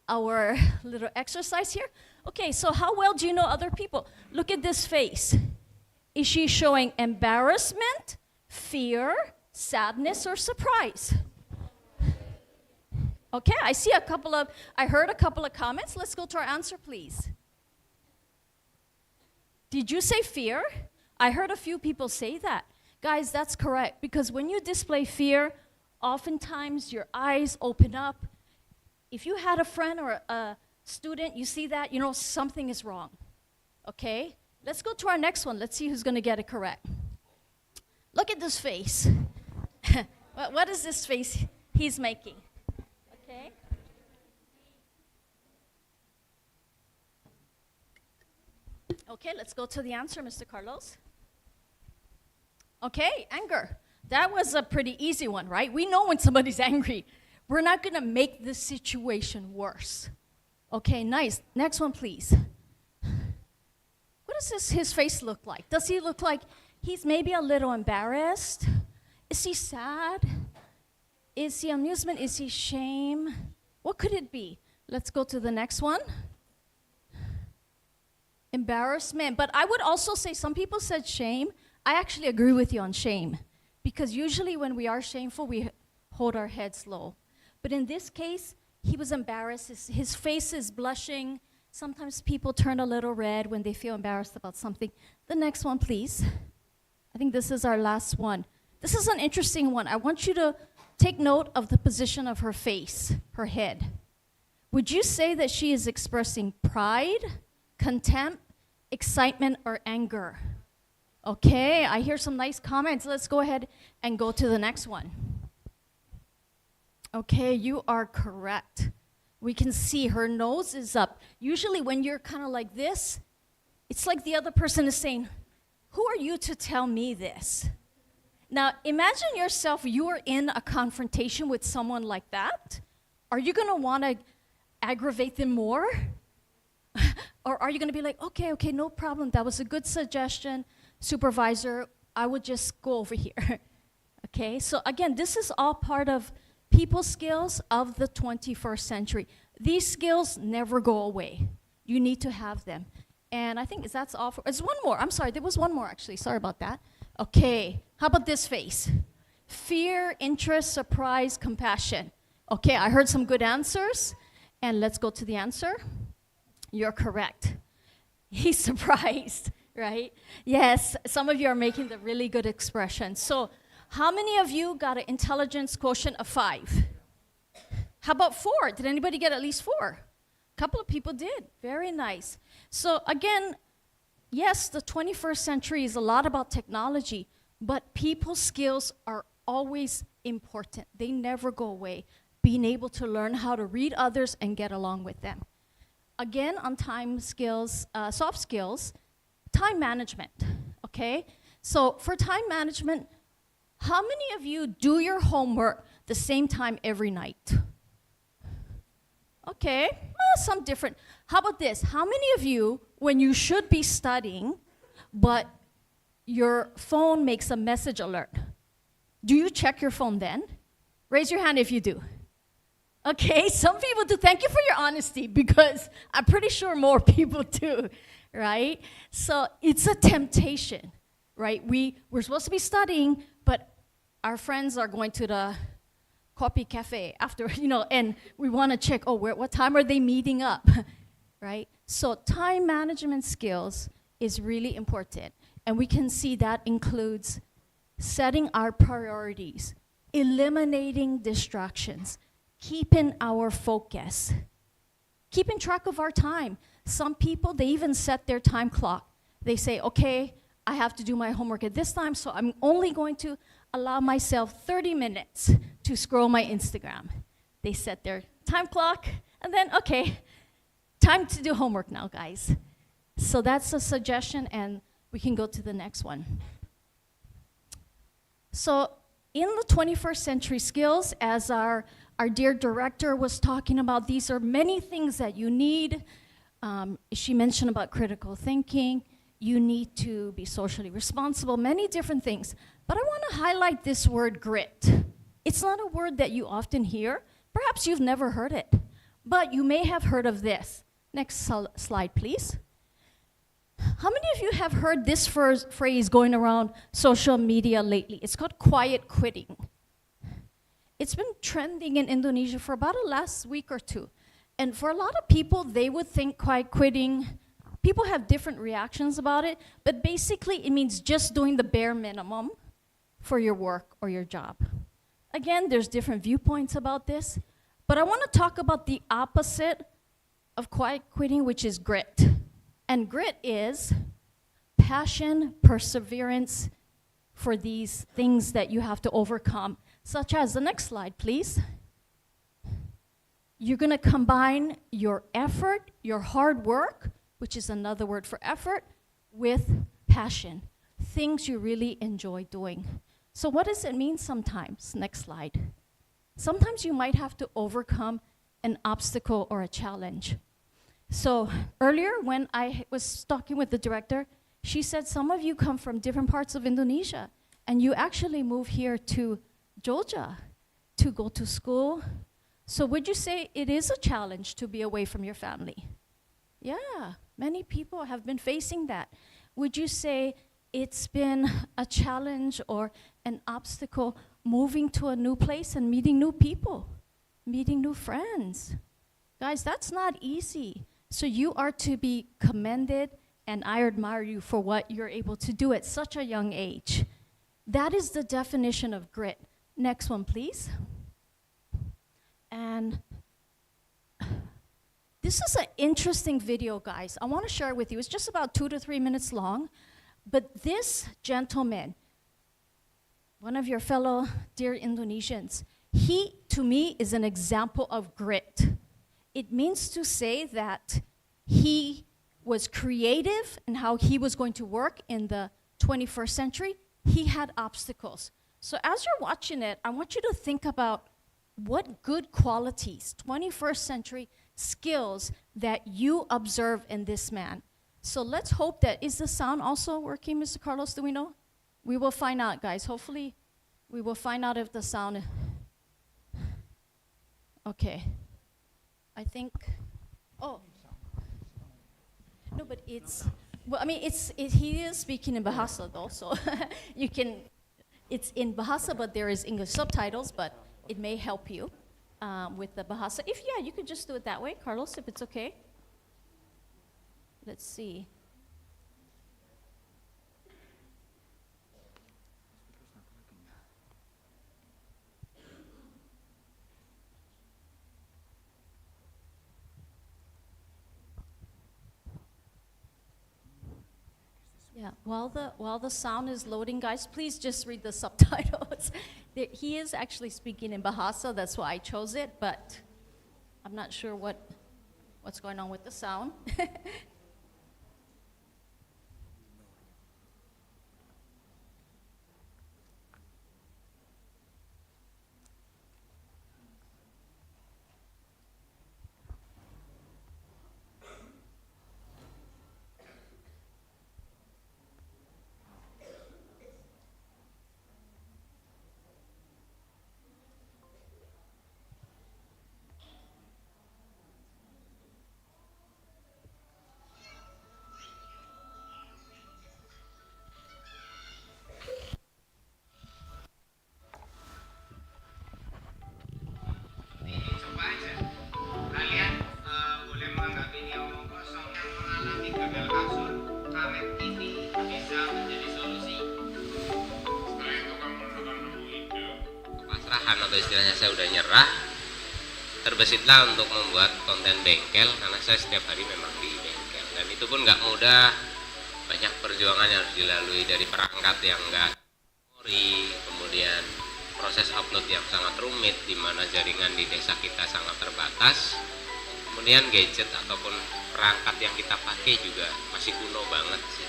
our little exercise here. Okay, so how well do you know other people? Look at this face. Is she showing embarrassment, fear, sadness, or surprise? Okay, I heard a couple of comments. Let's go to our answer, please. Did you say fear? I heard a few people say that. Guys, that's correct, because when you display fear, oftentimes your eyes open up. If you had a friend or a student, you see that, you know something is wrong. Okay? Let's go to our next one. Let's see who's going to get it correct. Look at this face. What is this face he's making? Okay? Okay, let's go to the answer, Mr. Carlos. Okay, anger. That was a pretty easy one, right? We know when somebody's angry. We're not going to make the situation worse. Okay, nice. Next one, please. What does his face look like? Does he look like he's maybe a little embarrassed? Is he sad? Is he amusement? Is he shame? What could it be? Let's go to the next one. Embarrassment. But I would also say some people said shame. I actually agree with you on shame. Because usually when we are shameful, we hold our heads low. But in this case, he was embarrassed. His face is blushing. Sometimes people turn a little red when they feel embarrassed about something. The next one, please. I think this is our last one. This is an interesting one. I want you to take note of the position of her face, her head. Would you say that she is expressing pride, contempt, excitement, or anger? Okay, I hear some nice comments. Let's go ahead and go to the next one. Okay, you are correct. We can see her nose is up. Usually when you're kind of like this, it's like the other person is saying, who are you to tell me this? Now, imagine yourself, you are in a confrontation with someone like that. Are you going to want to aggravate them more? Or are you going to be like, okay, no problem. That was a good suggestion, supervisor. I would just go over here. Okay, so again, this is all part of people skills of the 21st century. These skills never go away. You need to have them. And I think that's all for, there's one more. I'm sorry, there was one more actually. Sorry about that. Okay, how about this face? Fear, interest, surprise, compassion. Okay, I heard some good answers. And let's go to the answer. You're correct. He's surprised, right? Yes, some of you are making the really good expression. So how many of you got an intelligence quotient of 5? How about 4? Did anybody get at least 4? A couple of people did. Very nice. So again, yes, the 21st century is a lot about technology, but people skills are always important. They never go away. Being able to learn how to read others and get along with them. Again, on time skills, soft skills, time management, okay? So for time management, how many of you do your homework the same time every night? Okay, some different. How about this? How many of you, when you should be studying, but your phone makes a message alert, do you check your phone then? Raise your hand if you do. Okay, some people do. Thank you for your honesty, because I'm pretty sure more people do, right? So it's a temptation, right? We're supposed to be studying, but our friends are going to the coffee cafe after, and we want to check, what time are they meeting up, right? So time management skills is really important. And we can see that includes setting our priorities, eliminating distractions, keeping our focus, keeping track of our time. Some people, they even set their time clock. They say, okay, I have to do my homework at this time, so I'm only going to allow myself 30 minutes to scroll my Instagram. They set their time clock, and then, okay, time to do homework now, guys. So that's a suggestion, and we can go to the next one. So in the 21st century skills, as our dear director was talking about, these are many things that you need. She mentioned about critical thinking. You need to be socially responsible, many different things. But I want to highlight this word grit. It's not a word that you often hear. Perhaps you've never heard it, but you may have heard of this. Next slide, please. How many of you have heard this phrase going around social media lately? It's called quiet quitting. It's been trending in Indonesia for about the last week or two. And for a lot of people, they would think quiet quitting, people have different reactions about it, but basically it means just doing the bare minimum for your work or your job. Again, there's different viewpoints about this, but I want to talk about the opposite of quiet quitting, which is grit. And grit is passion, perseverance for these things that you have to overcome, such as, the next slide, please. You're going to combine your effort, your hard work, which is another word for effort, with passion, things you really enjoy doing. So what does it mean sometimes? Next slide. Sometimes you might have to overcome an obstacle or a challenge. So earlier when I was talking with the director, she said some of you come from different parts of Indonesia, and you actually move here to Georgia to go to school. So would you say it is a challenge to be away from your family? Yeah, many people have been facing that. Would you say it's been a challenge or an obstacle moving to a new place and meeting new people, meeting new friends? Guys, that's not easy. So you are to be commended, and I admire you for what you're able to do at such a young age. That is the definition of grit. Next one, please. And this is an interesting video, guys. I want to share it with you. It's just about 2 to 3 minutes long. But this gentleman, one of your fellow dear Indonesians, he, to me, is an example of grit. It means to say that he was creative in how he was going to work in the 21st century. He had obstacles. So as you're watching it, I want you to think about what good qualities, 21st century skills that you observe in this man. So let's hope that, is the sound also working, Mr. Carlos, do we know? We will find out, guys. Hopefully, we will find out if the sound, okay. I think, oh. No, but it's, well, I mean, he is speaking in Bahasa though, so you can, it's in Bahasa, but there is English subtitles, but it may help you with the Bahasa. If, yeah, you could just do it that way, Carlos, if it's okay. Let's see. Yeah, while the sound is loading, guys, please just read the subtitles. He is actually speaking in Bahasa, that's why I chose it, but I'm not sure what's going on with the sound. Coba aja. Kalian boleh menganggap ini omong kosong yang mengalami gagal kasur, karet ini bisa menjadi solusi. Setelah itu kamu akan nemu ide. Kepasrahan atau istilahnya saya udah nyerah. Terbesitlah untuk membuat konten bengkel karena saya setiap hari memang di bengkel dan itu pun nggak mudah. Banyak perjuangan yang harus dilalui dari perangkat yang nggak ori, kemudian proses upload yang sangat rumit di mana jaringan di desa kita sangat terbatas. Kemudian gadget ataupun perangkat yang kita pakai juga masih kuno banget sih.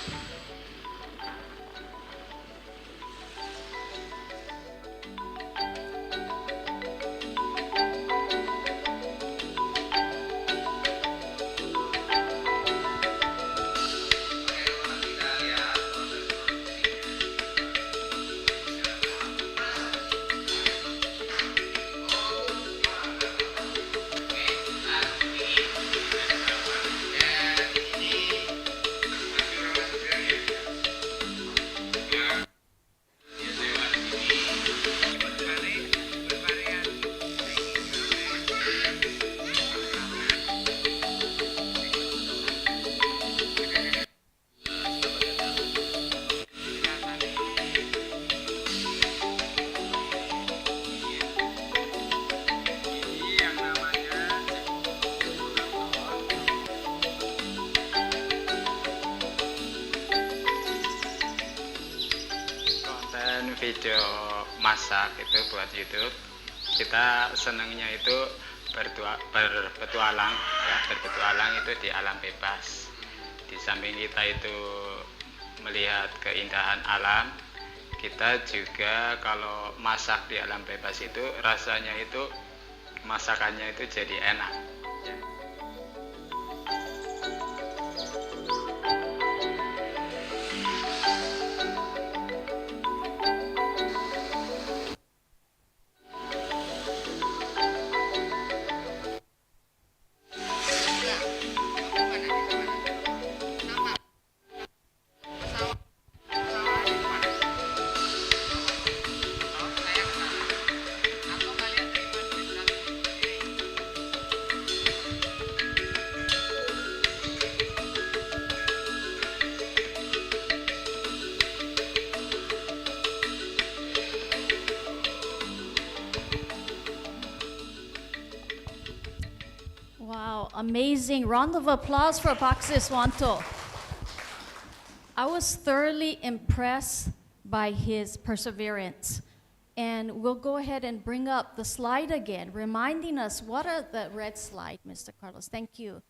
Konten video masak itu buat YouTube, kita senangnya itu berpetualang ya, berpetualang itu di alam bebas. Di samping kita itu melihat keindahan alam, kita juga kalau masak di alam bebas itu rasanya itu masakannya itu jadi enak. Wow, amazing. Round of applause for Pak Siswanto. I was thoroughly impressed by his perseverance. And we'll go ahead and bring up the slide again, reminding us what are the red slide, Mr. Carlos. Thank you.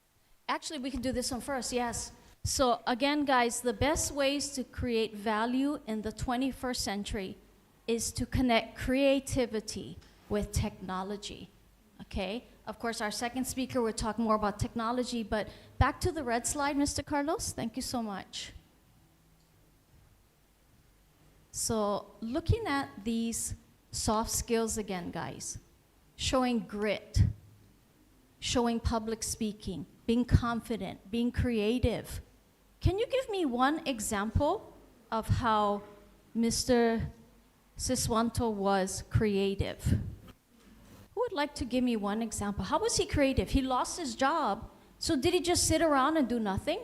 Actually, we can do this one first, yes. So again, guys, the best ways to create value in the 21st century is to connect creativity with technology, okay? Of course, our second speaker will talk more about technology, but back to the red slide, Mr. Carlos. Thank you so much. So looking at these soft skills again, guys, showing grit, showing public speaking, being confident, being creative. Can you give me one example of how Mr. Siswanto was creative? Who would like to give me one example? How was he creative? He lost his job, so did he just sit around and do nothing?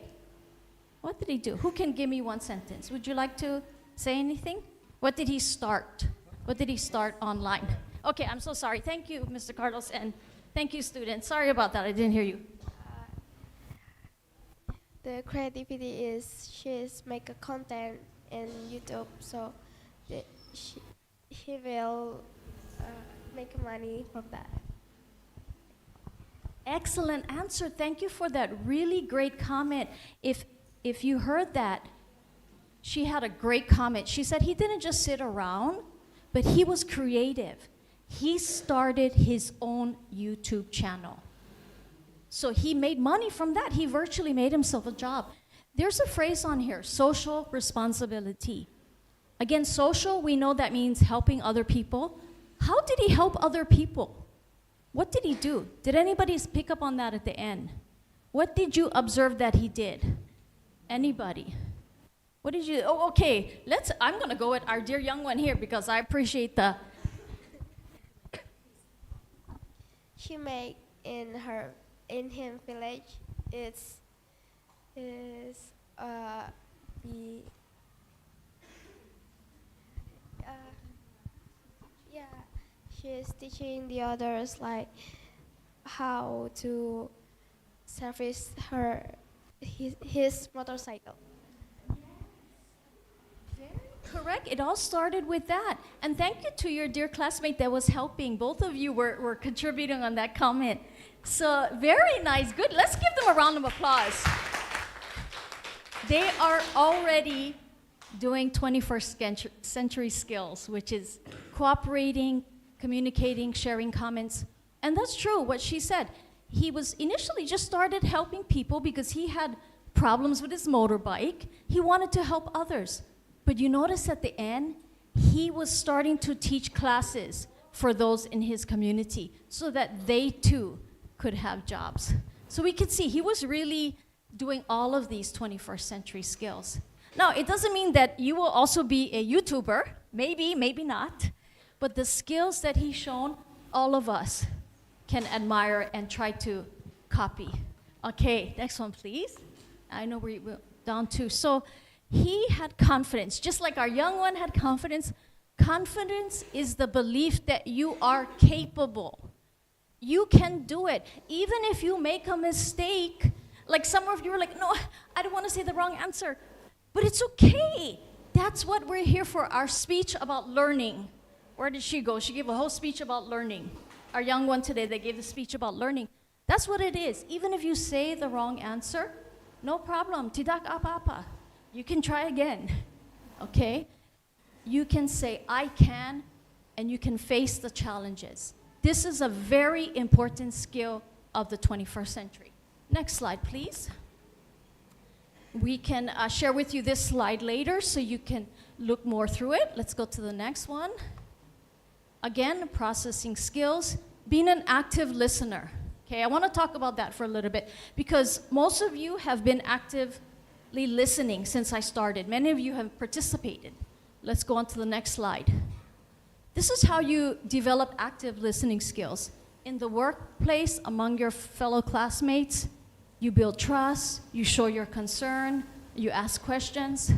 What did he do? Who can give me one sentence? Would you like to say anything? What did he start? What did he start online? Okay, I'm so sorry. Thank you, Mr. Carlos, and thank you, students. Sorry about that, I didn't hear you. the creativity is she's make a content in YouTube, so the, she, he will make money from that. Excellent answer. Thank you for that really great comment. If you heard that, she had a great comment. She said he didn't just sit around, but he was creative. He started his own YouTube channel. So he made money from that. He virtually made himself a job. There's a phrase on here, social responsibility. Again, social, we know that means helping other people. How did he help other people? What did he do? Did anybody pick up on that at the end? What did you observe that he did? Anybody? What did you, oh, okay, I'm gonna go with our dear young one here because I appreciate the. She make in him village, it's is the yeah, she's teaching the others like how to service his motorcycle. Correct. It all started with that. And thank you to your dear classmate that was helping. Both of you were contributing on that comment. So very nice. Good. Let's give them a round of applause. They are already doing 21st century skills, which is cooperating, communicating, sharing comments. And that's true, what she said. He was initially just started helping people because he had problems with his motorbike. He wanted to help others. But you notice at the end, he was starting to teach classes for those in his community so that they too could have jobs. So we could see he was really doing all of these 21st century skills. Now, it doesn't mean that you will also be a YouTuber. Maybe, maybe not. But the skills that he's shown, all of us can admire and try to copy. Okay, next one, please. I know we're down to. So he had confidence, just like our young one had confidence. Confidence is the belief that you are capable. You can do it. Even if you make a mistake, like some of you are like, no, I don't want to say the wrong answer. But it's okay. That's what we're here for, our speech about learning. Where did she go? She gave a whole speech about learning. Our young one today, they gave the speech about learning. That's what it is. Even if you say the wrong answer, no problem. Tidak apa-apa. You can try again, okay? You can say, I can, and you can face the challenges. This is a very important skill of the 21st century. Next slide, please. We can share with you this slide later so you can look more through it. Let's go to the next one. Again, processing skills, being an active listener. Okay, I want to talk about that for a little bit because most of you have been actively listening since I started. Many of you have participated. Let's go on to the next slide. This is how you develop active listening skills. In the workplace, among your fellow classmates, you build trust, you show your concern, you ask questions.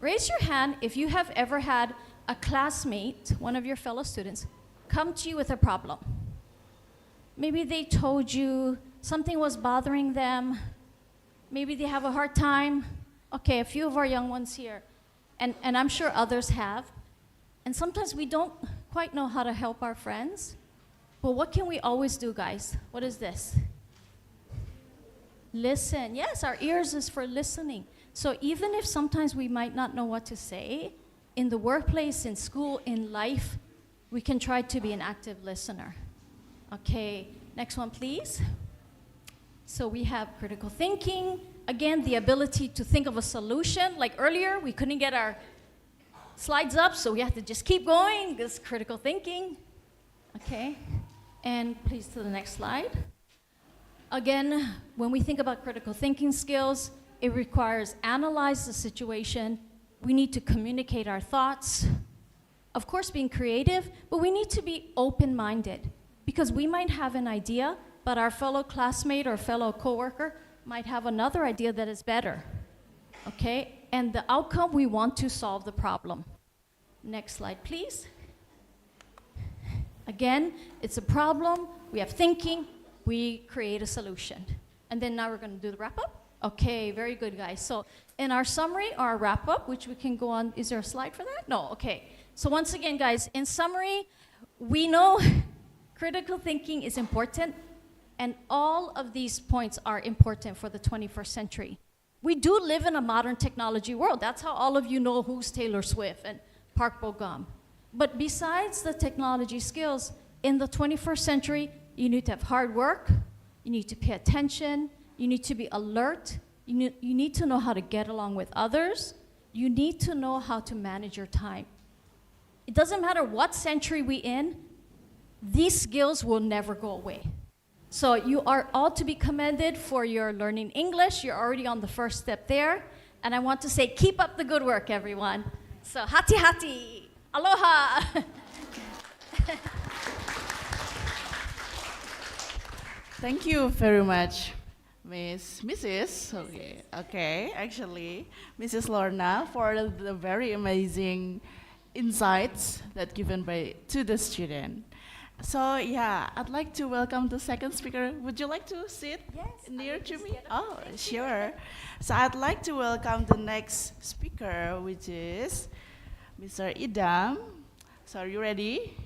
Raise your hand if you have ever had a classmate, one of your fellow students, come to you with a problem. Maybe they told you something was bothering them. Maybe they have a hard time. Okay, a few of our young ones here, and I'm sure others have. And sometimes we don't quite know how to help our friends. But what can we always do, guys? What is this? Listen. Yes, our ears is for listening. So even if sometimes we might not know what to say, in the workplace, in school, in life, we can try to be an active listener. Okay, next one, please. So we have critical thinking. Again, the ability to think of a solution. Like earlier, we couldn't get our slides up, so we have to just keep going. This is critical thinking. Okay, and please to the next slide. Again, when we think about critical thinking skills, it requires analyze the situation. We need to communicate our thoughts. Of course, being creative, but we need to be open-minded because we might have an idea, but our fellow classmate or fellow coworker might have another idea that is better, okay? And the outcome, we want to solve the problem. Next slide, please. Again, it's a problem, we have thinking, we create a solution. And then now we're gonna do the wrap-up. Okay, very good, guys. So in our summary or our wrap-up, which we can go on, is there a slide for that? No, okay. So once again, guys, in summary, we know critical thinking is important, and all of these points are important for the 21st century. We do live in a modern technology world. That's how all of you know who's Taylor Swift and Park Bo-gum. But besides the technology skills, in the 21st century, you need to have hard work, you need to pay attention, you need to be alert, you need to know how to get along with others, you need to know how to manage your time. It doesn't matter what century we in, these skills will never go away. So you are all to be commended for your learning English. You're already on the first step there. And I want to say, keep up the good work, everyone. So hati hati, aloha. Thank you very much, actually, Mrs. Lorna, for the very amazing insights that given to the student. So yeah, I'd like to welcome the second speaker. Would you like to sit near to me? Oh, sure. So I'd like to welcome the next speaker, which is Mr. Idam. So are you ready?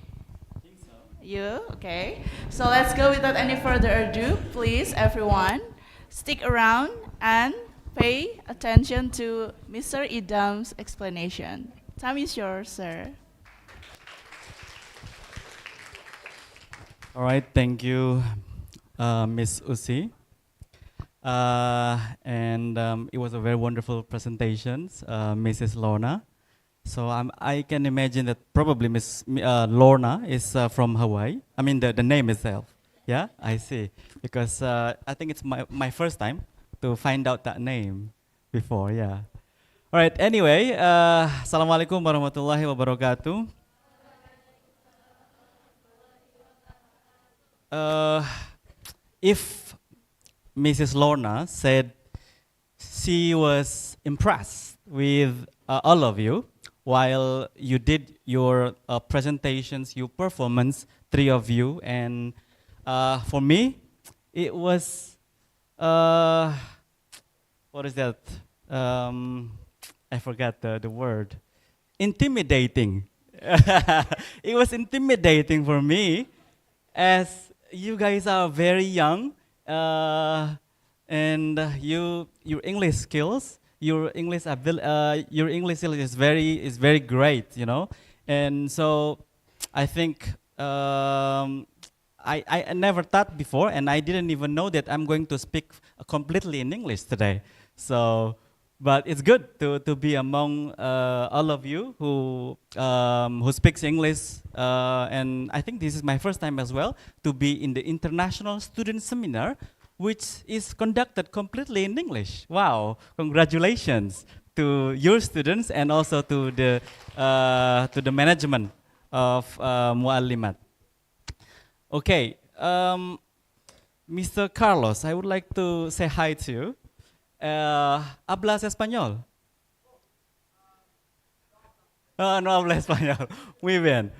You? Okay. So let's go without any further ado. Please, everyone, stick around and pay attention to Mr. Idam's explanation. Time is yours, sir. All right, thank you, Miss Usi. It was a very wonderful presentation, Mrs. Lorna. So I can imagine that probably Miss Lorna is from Hawaii. I mean, the name itself. Yeah, I see. Because I think it's my first time to find out that name before, yeah. All right, anyway, Assalamualaikum warahmatullahi wabarakatuh. If Mrs. Lorna said she was impressed with all of you while you did your presentations, your performance, three of you, and for me, it was, what is that? I forgot the word. Intimidating. It was intimidating for me, as you guys are very young, and your English skills, your English skills is very great, you know. And so, I think I never thought before, and I didn't even know that I'm going to speak completely in English today. So, but it's good to be among all of you who speaks English, and I think this is my first time as well to be in the International Student Seminar, which is conducted completely in English. Wow! Congratulations to your students and also to the management of Muallimat. Okay, Mr. Carlos, I would like to say hi to you. ¿Hablas español? No habla español. Muy bien.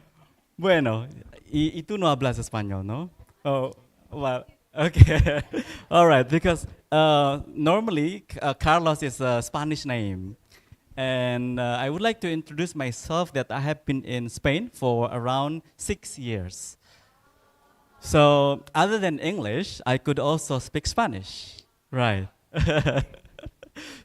Bueno, y tú no hablas español, ¿no? Oh, well, okay. All right, because normally Carlos is a Spanish name. And I would like to introduce myself that I have been in Spain for around 6 years. So other than English, I could also speak Spanish. Right.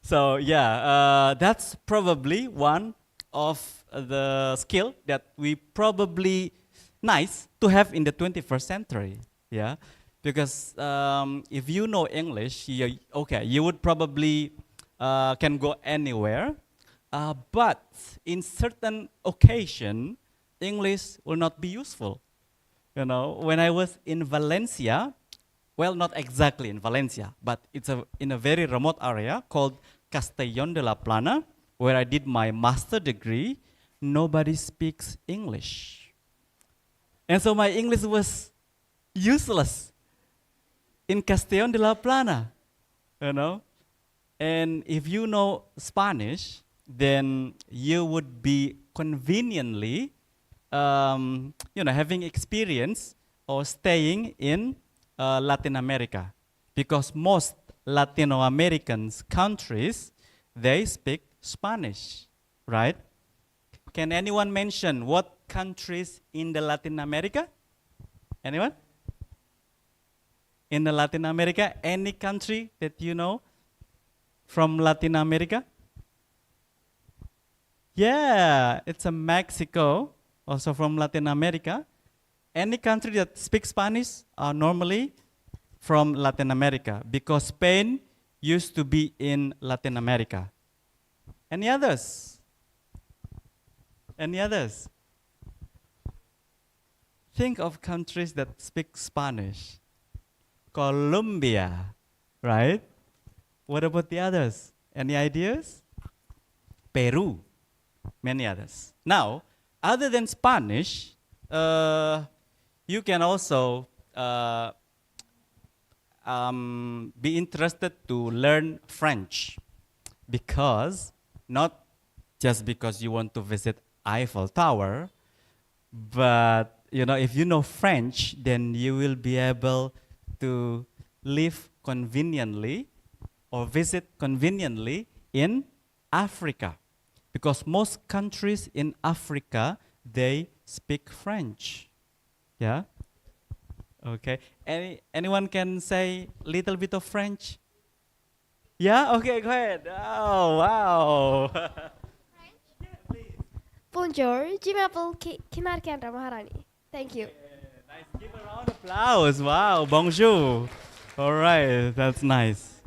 So yeah, that's probably one of the skill that we probably nice to have in the 21st century. Yeah, because if you know English, you would probably can go anywhere. But in certain occasion, English will not be useful. You know, when I was in Valencia, well, not exactly in Valencia, but it's in a very remote area called Castellón de la Plana, where I did my master degree. Nobody speaks English. And so my English was useless in Castellón de la Plana, you know. And if you know Spanish, then you would be conveniently, having experience or staying in Latin America, because most Latino American countries, they speak Spanish, right? Can anyone mention what countries in the Latin America? Anyone? In the Latin America, any country that you know from Latin America? Yeah, it's a Mexico, also from Latin America. Any country that speaks Spanish are normally from Latin America because Spain used to be in Latin America. Any others? Any others? Think of countries that speak Spanish. Colombia, right? What about the others? Any ideas? Peru, many others. Now, other than Spanish, you can also be interested to learn French because not just because you want to visit Eiffel Tower, but if you know French, then you will be able to live conveniently or visit conveniently in Africa, because most countries in Africa, they speak French. Yeah? Okay. Anyone can say little bit of French? Yeah? Okay, go ahead. Oh, wow. Bonjour, je m'appelle Kinar Kendra Maharani. Thank you. Nice. Give a round of applause. Wow. Bonjour. All right. That's nice.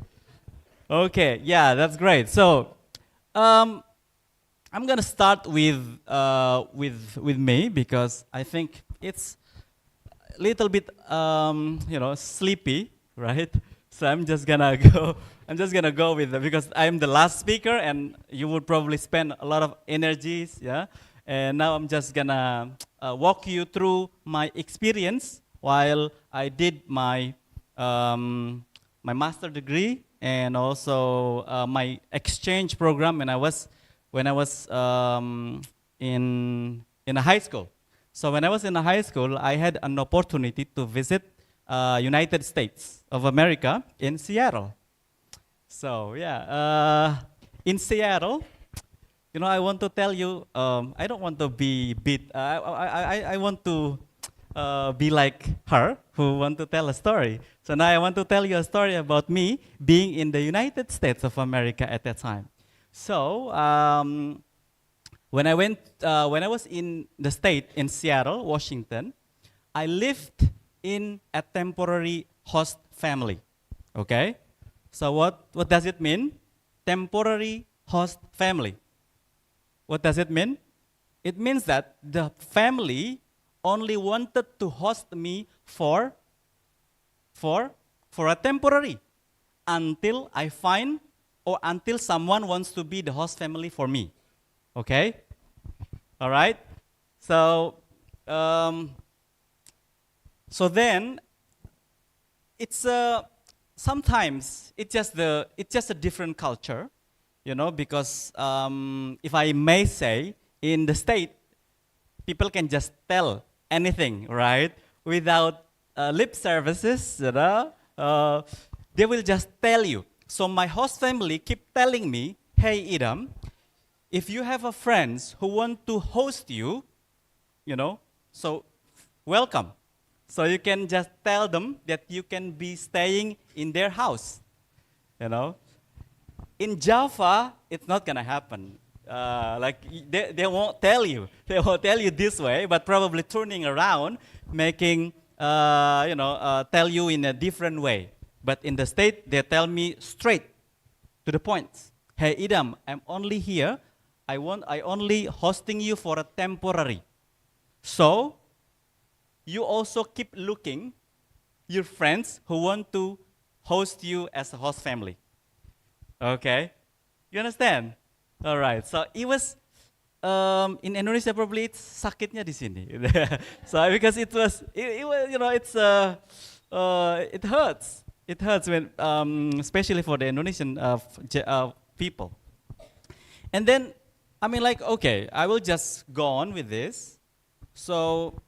Okay. Yeah, that's great. So, I'm gonna start with me because I think it's a little bit sleepy, right? So I'm just gonna go. I'm just gonna go with it because I'm the last speaker, and you would probably spend a lot of energies, yeah. And now I'm just gonna walk you through my experience while I did my my master degree and also my exchange program when I was in a high school. So when I was in a high school, I had an opportunity to visit United States of America in Seattle. So yeah, in Seattle, I want to tell you, I don't want to be I want to be like her who want to tell a story. So now I want to tell you a story about me being in the United States of America at that time. So when I was in the state in Seattle, Washington, I lived in a temporary host family. Okay, so what does it mean? Temporary host family. What does it mean? It means that the family only wanted to host me for a temporary until I find or until someone wants to be the host family for me. Okay? All right? So then it's sometimes it's just a different culture, because if I may say, in the state, people can just tell anything, right? Without lip services, they will just tell you. So my host family keep telling me, hey, Idam, if you have a friends who want to host you, so welcome. So you can just tell them that you can be staying in their house, In Java, it's not gonna happen. They won't tell you. They won't tell you this way, but probably turning around, making, tell you in a different way. But in the state, they tell me straight to the point. Hey, Idam, I'm only here. I only hosting you for a temporary. So, you also keep looking your friends who want to host you as a host family. Okay? You understand? All right. So it was in Indonesia probably it's sakitnya di sini. So because it was it hurts. It hurts when especially for the Indonesian people. And then okay, I will just go on with this. So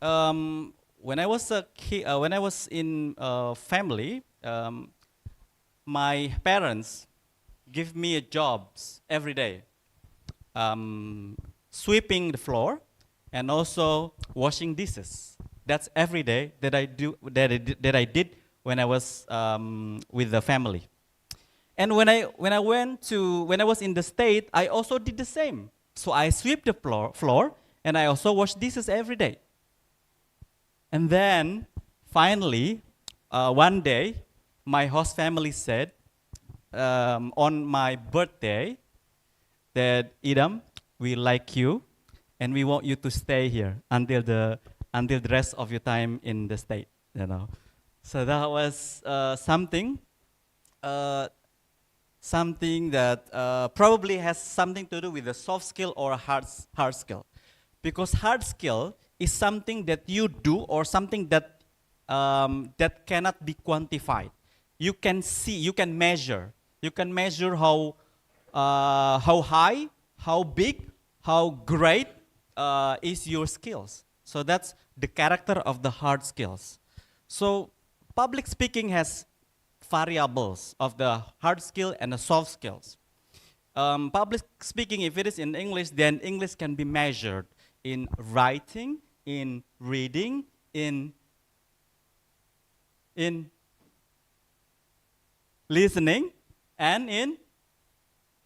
when I was a kid, when I was in family, my parents give me jobs every day, sweeping the floor and also washing dishes. That's every day that I do that I did when I was with the family. And when I was in the state, I also did the same. So I sweep the floor and I also wash dishes every day. And then finally, one day, my host family said on my birthday that Idam, we like you, and we want you to stay here until the rest of your time in the state. You know, so that was something that probably has something to do with the soft skill or hard skill, because hard skill is something that you do or something that that cannot be quantified. You can see, you can measure how high, how big, how great is your skills. So that's the character of the hard skills. So public speaking has variables of the hard skill and the soft skills. Public speaking, if it is in English, then English can be measured in writing, in reading, in listening, and in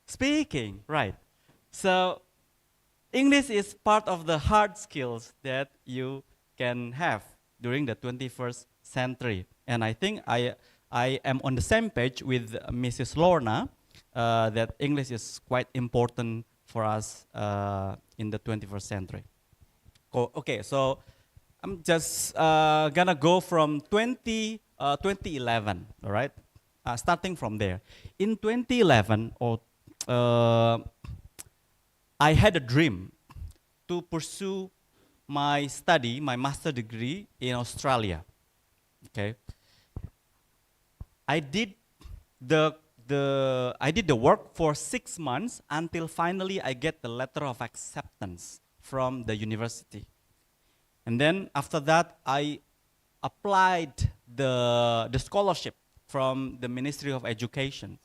speaking, right? So English is part of the hard skills that you can have during the 21st century. And I think I am on the same page with Mrs. Lorna that English is quite important for us in the 21st century. Okay, so I'm just gonna go from 2011, all right? Starting from there. In 2011, I had a dream to pursue my study, my master degree in Australia. Okay. I did the work for 6 months until finally I get the letter of acceptance from the university. And then after that, I applied the scholarship from the Ministry of Education.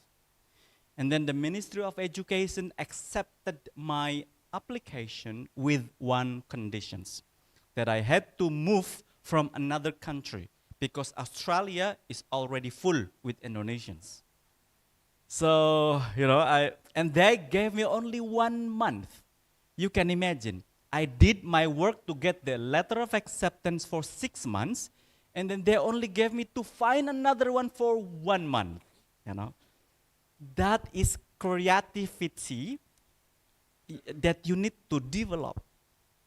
And then the Ministry of Education accepted my application with one conditions, that I had to move from another country because Australia is already full with Indonesians. So, you know, and they gave me only 1 month. You can imagine, I did my work to get the letter of acceptance for 6 months, and then they only gave me to find another one for 1 month, you know. That is creativity that you need to develop.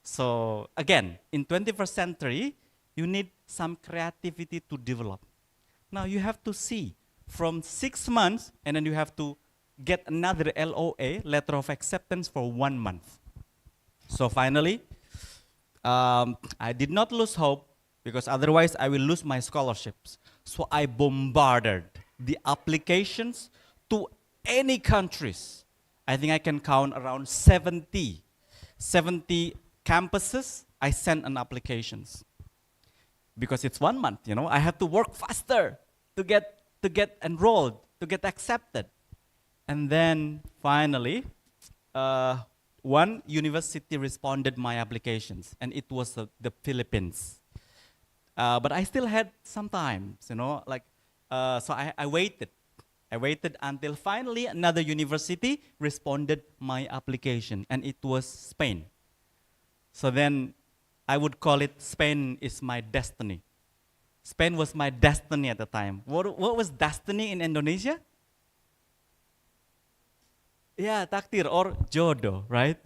So again, in 21st century, you need some creativity to develop. Now you have to see from 6 months, and then you have to get another LOA, letter of acceptance, for 1 month. So finally, I did not lose hope, because otherwise I will lose my scholarships. So I bombarded the applications to any countries. I think I can count around 70 campuses. I sent an applications. Because it's 1 month, you know, I have to work faster to get enrolled, to get accepted. And then finally, one university responded my applications, and it was the Philippines. But I still had some time, you know, like, so I waited. I waited until finally another university responded my application, and it was Spain. So then I would call it Spain is my destiny. Spain was my destiny at the time. What was destiny in Indonesia? Yeah, takdir or jodoh, right?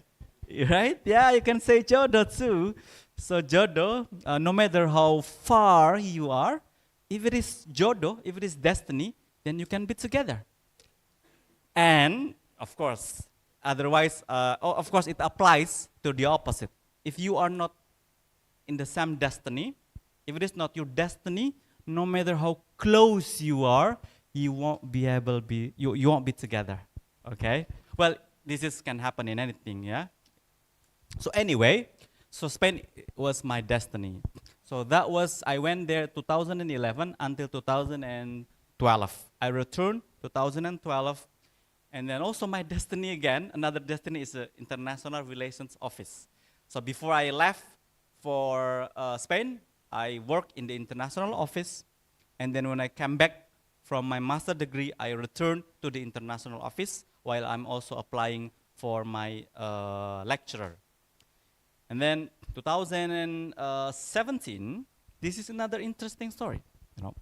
Right? Yeah, you can say jodoh too. So jodoh, no matter how far you are, if it is jodoh, if it is destiny, then you can be together. And of course, otherwise, of course, it applies to the opposite. If you are not in the same destiny, if it is not your destiny, no matter how close you are, you won't be able you won't be together. Okay? Well, can happen in anything, yeah? So anyway, so Spain was my destiny. So I went there 2011 until 2012. I returned 2012. And then also my destiny again, another destiny is the International Relations Office. So before I left for Spain, I worked in the international office. And then when I came back from my master degree, I returned to the international office while I'm also applying for my lecturer. And then 2017, this is another interesting story. You know,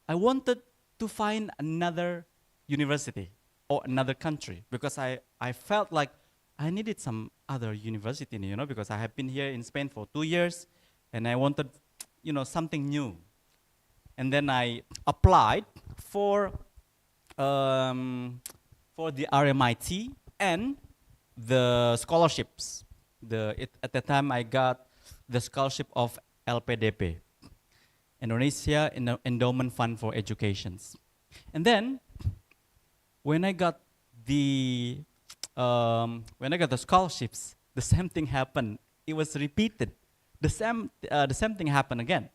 I wanted to find another university or another country because I felt like I needed some other university, you know, because I have been here in Spain for 2 years and I wanted, you know, something new. And then I applied for the RMIT and the scholarships. At the time I got the scholarship of LPDP, Indonesia Endowment Fund for Educations. And then when I got the scholarships, the same thing happened. It was repeated. The same thing happened again.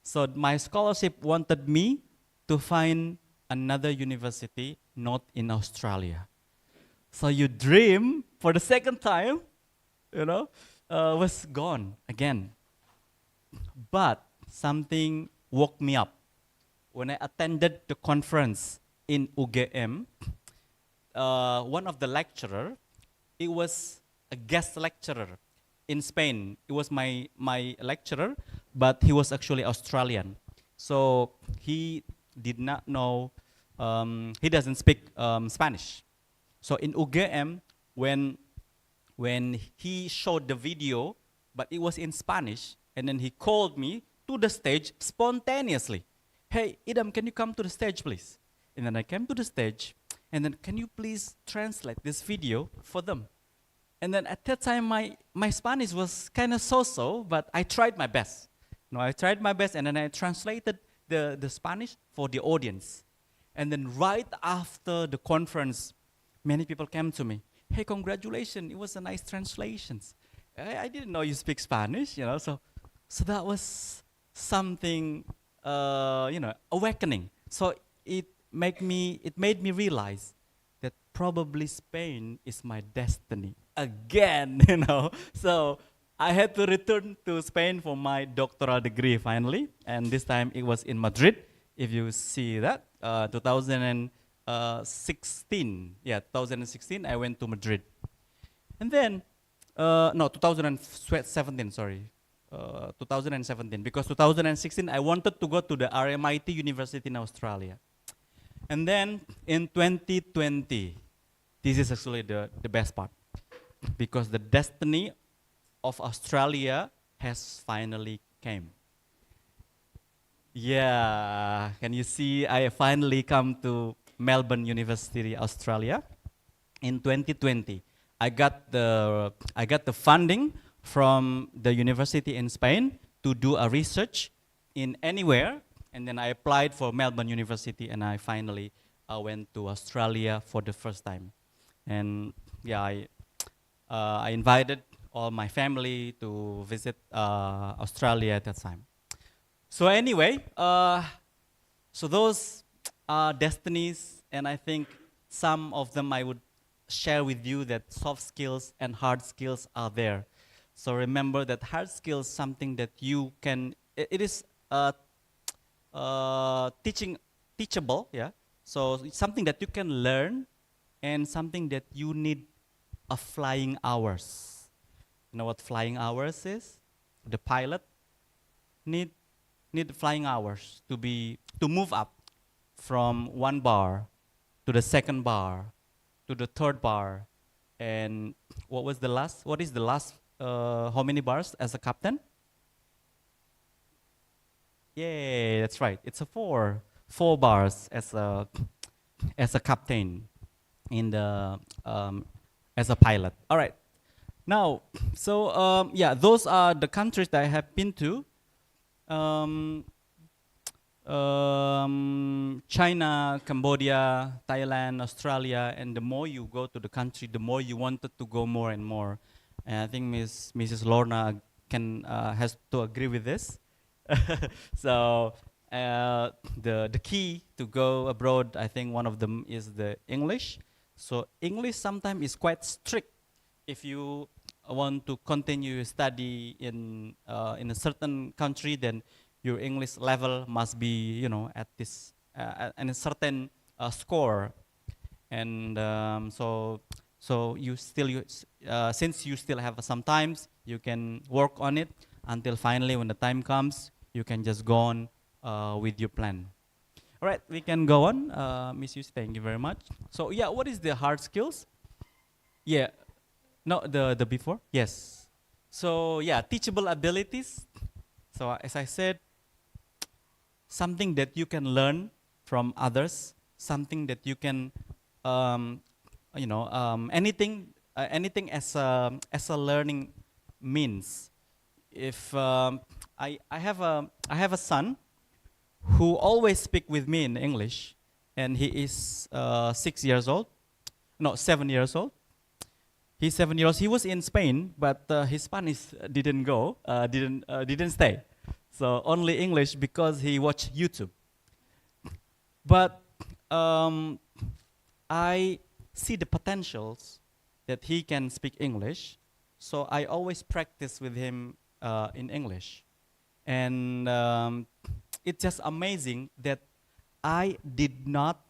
So my scholarship wanted me to find another university not in Australia. So your dream for the second time, you know, was gone again. But something woke me up. When I attended the conference in UGM, one of the lecturer, it was a guest lecturer in Spain. It was my lecturer, but he was actually Australian. So he did not know, he doesn't speak Spanish. So in UGM, when he showed the video, but it was in Spanish, and then he called me to the stage spontaneously. Hey, Idam, can you come to the stage, please? And then I came to the stage, and then can you please translate this video for them? And then at that time, my Spanish was kind of so-so, but I tried my best. You know, I tried my best, and then I translated the Spanish for the audience. And then right after the conference, many people came to me. Hey, congratulations, it was a nice translation. I didn't know you speak Spanish, you know, so that was something, you know, awakening. So it made me realize that probably Spain is my destiny again, you know. So I had to return to Spain for my doctoral degree finally, and this time it was in Madrid. If you see that, 2016, yeah, 2016, I went to Madrid. And then, no, 2017, sorry. 2017, because 2016 I wanted to go to the RMIT University in Australia. And then in 2020, this is actually the best part, because the destiny of Australia has finally came. Yeah, can you see I finally come to Melbourne University, Australia in 2020. I got the funding from the university in Spain to do a research in anywhere, and then I applied for Melbourne University, and I finally went to Australia for the first time. And yeah, I invited all my family to visit Australia at that time. So anyway, so those are destinies, and I think some of them I would share with you, that soft skills and hard skills are there. So remember that hard skills something that you can, it is teachable, yeah. So it's something that you can learn, and something that you need a flying hours. You know what flying hours is? The pilot need flying hours to move up from one bar to the second bar to the third bar. And what is the last, how many bars as a captain? Yeah, that's right. It's a four bars as a captain in the as a pilot. All right. Now, so yeah, those are the countries that I have been to. China, Cambodia, Thailand, Australia, and the more you go to the country, the more you wanted to go more and more. And I think Mrs. Lorna has to agree with this. So, the key to go abroad, I think one of them is the English. So English sometimes is quite strict. If you want to continue your study in a certain country, then your English level must be, you know, at this at a certain score. And so you still since you still have some times, you can work on it until finally when the time comes, you can just go on with your plan. All right, we can go on. Miss Yus, thank you very much. So yeah, what is the hard skills? Yeah, no, the before, yes. So yeah, teachable abilities. So as I said, something that you can learn from others, something that you can, anything as a learning means. If I have a son who always speak with me in English, and he is 6 years old, no 7 years old. He's 7 years old. He was in Spain, but his Spanish didn't stay. So only English because he watched YouTube. But I see the potentials that he can speak English, so I always practice with him in English. And it's just amazing that I did not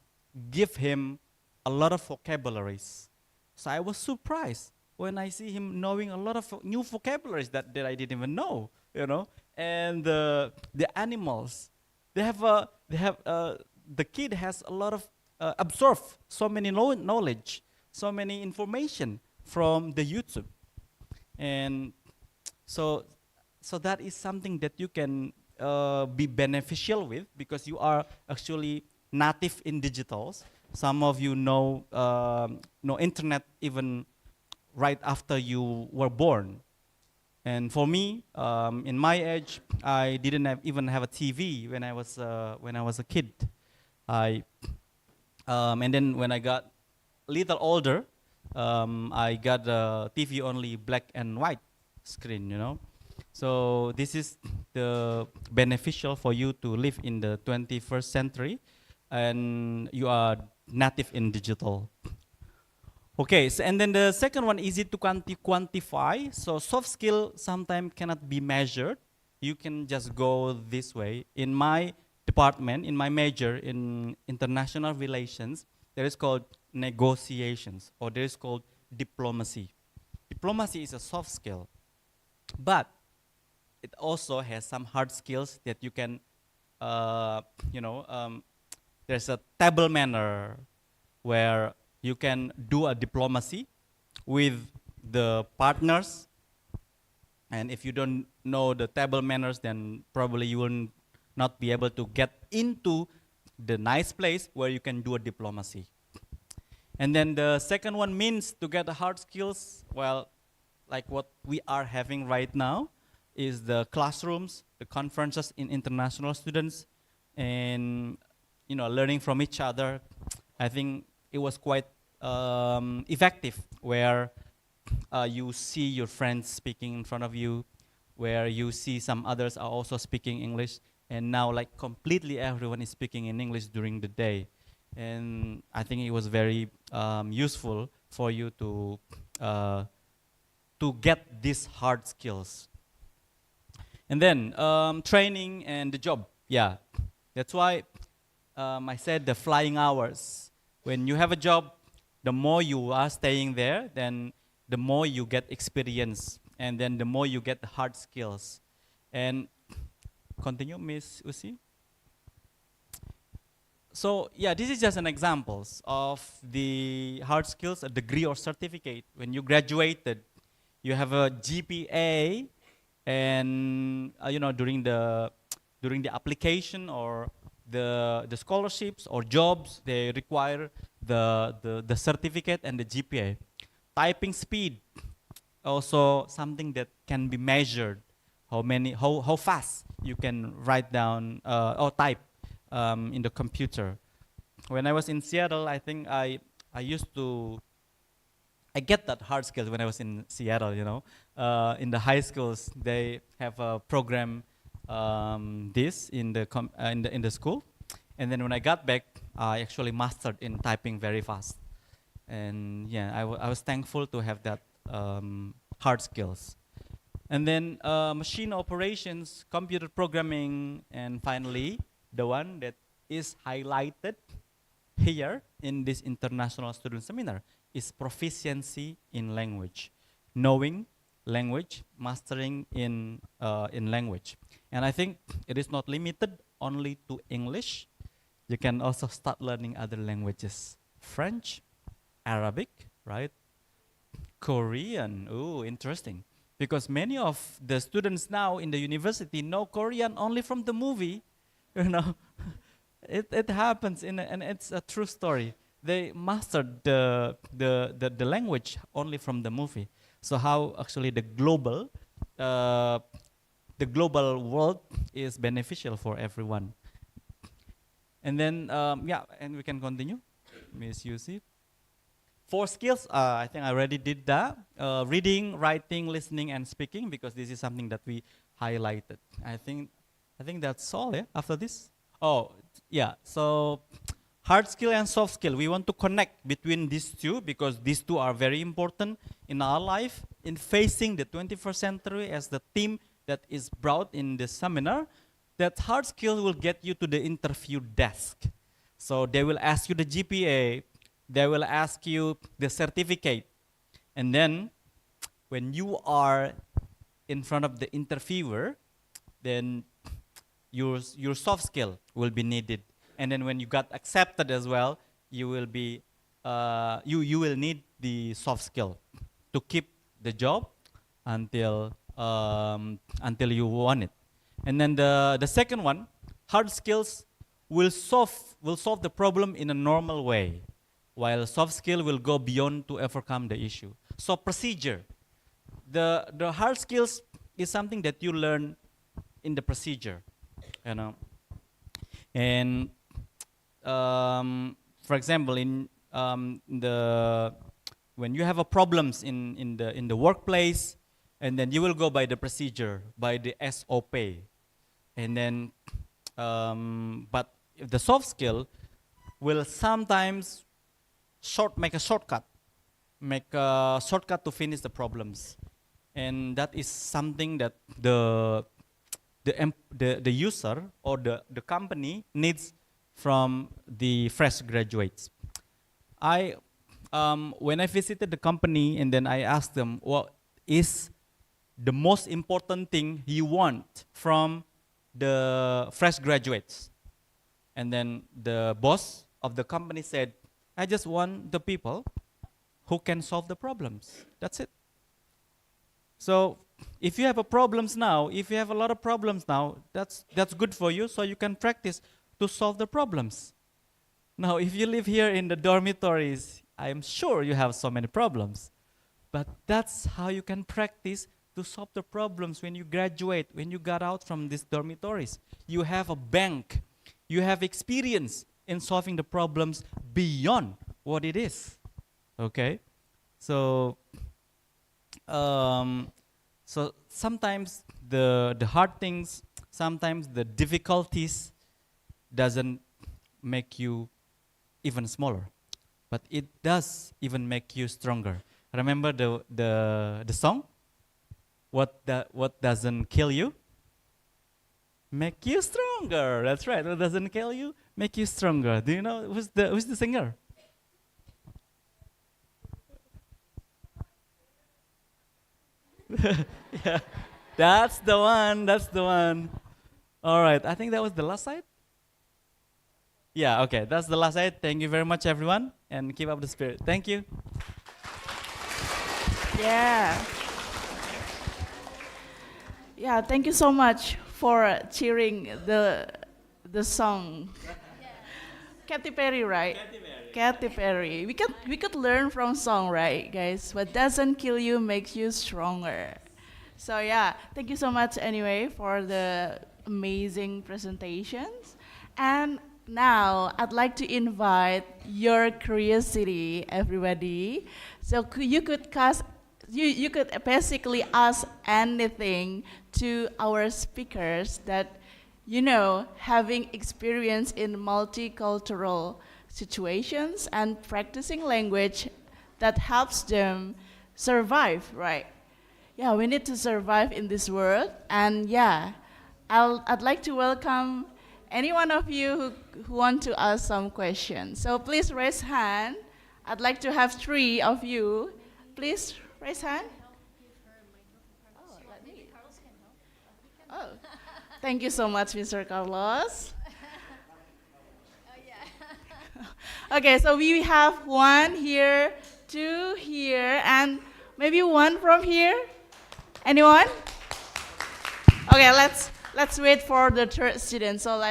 give him a lot of vocabularies. So I was surprised when I see him knowing a lot of new vocabularies that I didn't even know, you know. And the animals, the kid has a lot of absorbed so many knowledge, so many information from the YouTube. And so that is something that you can be beneficial with, because you are actually native in digitals. Some of you know internet even right after you were born. And for me, in my age, I didn't even have a TV when I was a kid. And then when I got a little older, I got a TV only black and white screen, you know. So this is the beneficial for you to live in the 21st century, and you are native in digital. Okay, so and then the second one, easy to quantify. So soft skill sometimes cannot be measured. You can just go this way. In my department, in my major in international relations, there is called negotiations, or there is called diplomacy. Diplomacy is a soft skill, but it also has some hard skills that you can, there's a table manner where you can do a diplomacy with the partners. And if you don't know the table manners, then probably you will not be able to get into the nice place where you can do a diplomacy. And then the second one means to get the hard skills, well, like what we are having right now, is the classrooms, the conferences in international students, and learning from each other. I think it was quite effective, where you see your friends speaking in front of you, where you see some others are also speaking English, and now like completely everyone is speaking in English during the day. And I think it was very useful for you to get these hard skills. And then training and the job. Yeah, that's why I said the flying hours. When you have a job, the more you are staying there, then the more you get experience, and then the more you get the hard skills. And continue, Miss Usi. So yeah, this is just an examples of the hard skills, a degree or certificate. When you graduated, you have a GPA, and during the application or the scholarships or jobs, they require the certificate and the GPA. Typing speed, also something that can be measured. How fast you can write down or type in the computer. When I was in Seattle, I think I get that hard skills when I was in Seattle, in the high schools, they have a program this in the, in the school. And then when I got back, I actually mastered in typing very fast. And yeah, I was thankful to have that hard skills. And then machine operations, computer programming, and finally, the one that is highlighted here in this international student seminar is proficiency in language, knowing language, mastering in language. And I think it is not limited only to English. You can also start learning other languages, French, Arabic, right? Korean, ooh, interesting. Because many of the students now in the university know Korean only from the movie, you know. It happens, and it's a true story. They mastered the language only from the movie. So how actually the global world is beneficial for everyone. And then, yeah, and we can continue. Miss Yusi. 4 skills, I think I already did that. Reading, writing, listening, and speaking, because this is something that we highlighted. I think that's all, yeah, after this. Oh, yeah, so hard skill and soft skill. We want to connect between these two because these two are very important in our life in facing the 21st century as the theme that is brought in the seminar. That hard skill will get you to the interview desk. So they will ask you the GPA, they will ask you the certificate. And then when you are in front of the interviewer, then your soft skill will be needed. And then when you got accepted as well, you will be you will need the soft skill to keep the job until you want it. And then the second one, hard skills will solve the problem in a normal way, while soft skill will go beyond to overcome the issue. So procedure, the hard skills is something that you learn in the procedure, you know. And for example, in when you have a problems in the workplace, and then you will go by the procedure, by the SOP, and then but if the soft skill will sometimes make a shortcut to finish the problems, and that is something that the user or the company needs from the fresh graduates. When I visited the company and then I asked them, what is the most important thing you want from the fresh graduates? And then the boss of the company said, I just want the people who can solve the problems. That's it. So if you have a problems now, if you have a lot of problems now, that's good for you, so you can practice to solve the problems. Now, if you live here in the dormitories, I am sure you have so many problems. But that's how you can practice to solve the problems when you graduate, when you got out from these dormitories. You have a bank. You have experience in solving the problems beyond what it is. Okay? So sometimes the hard things, sometimes the difficulties doesn't make you even smaller, but it does even make you stronger. Remember the song? What doesn't kill you? Make you stronger. That's right. What doesn't kill you? Make you stronger. Do you know who's the singer? Yeah, that's the one. That's the one. All right. I think that was the last slide. Yeah. Okay. That's the last slide. Thank you very much, everyone, and keep up the spirit. Thank you. Yeah. Yeah, thank you so much for cheering the song. Katy Perry, right? Katy Perry. We could learn from song, right, guys? What doesn't kill you makes you stronger. So yeah, thank you so much anyway for the amazing presentations. And now I'd like to invite your curiosity, everybody. So you could cast you could basically ask anything to our speakers that, you know, having experience in multicultural situations and practicing language that helps them survive, right? Yeah, we need to survive in this world. And yeah, I'd like to welcome any one of you who want to ask some questions. So please raise hand. I'd like to have 3 of you. Please raise hand. Oh, thank you so much, Mr. Carlos. Okay, so we have 1 here, 2 here, and maybe 1 from here. Anyone? Okay, let's wait for the 3rd student. So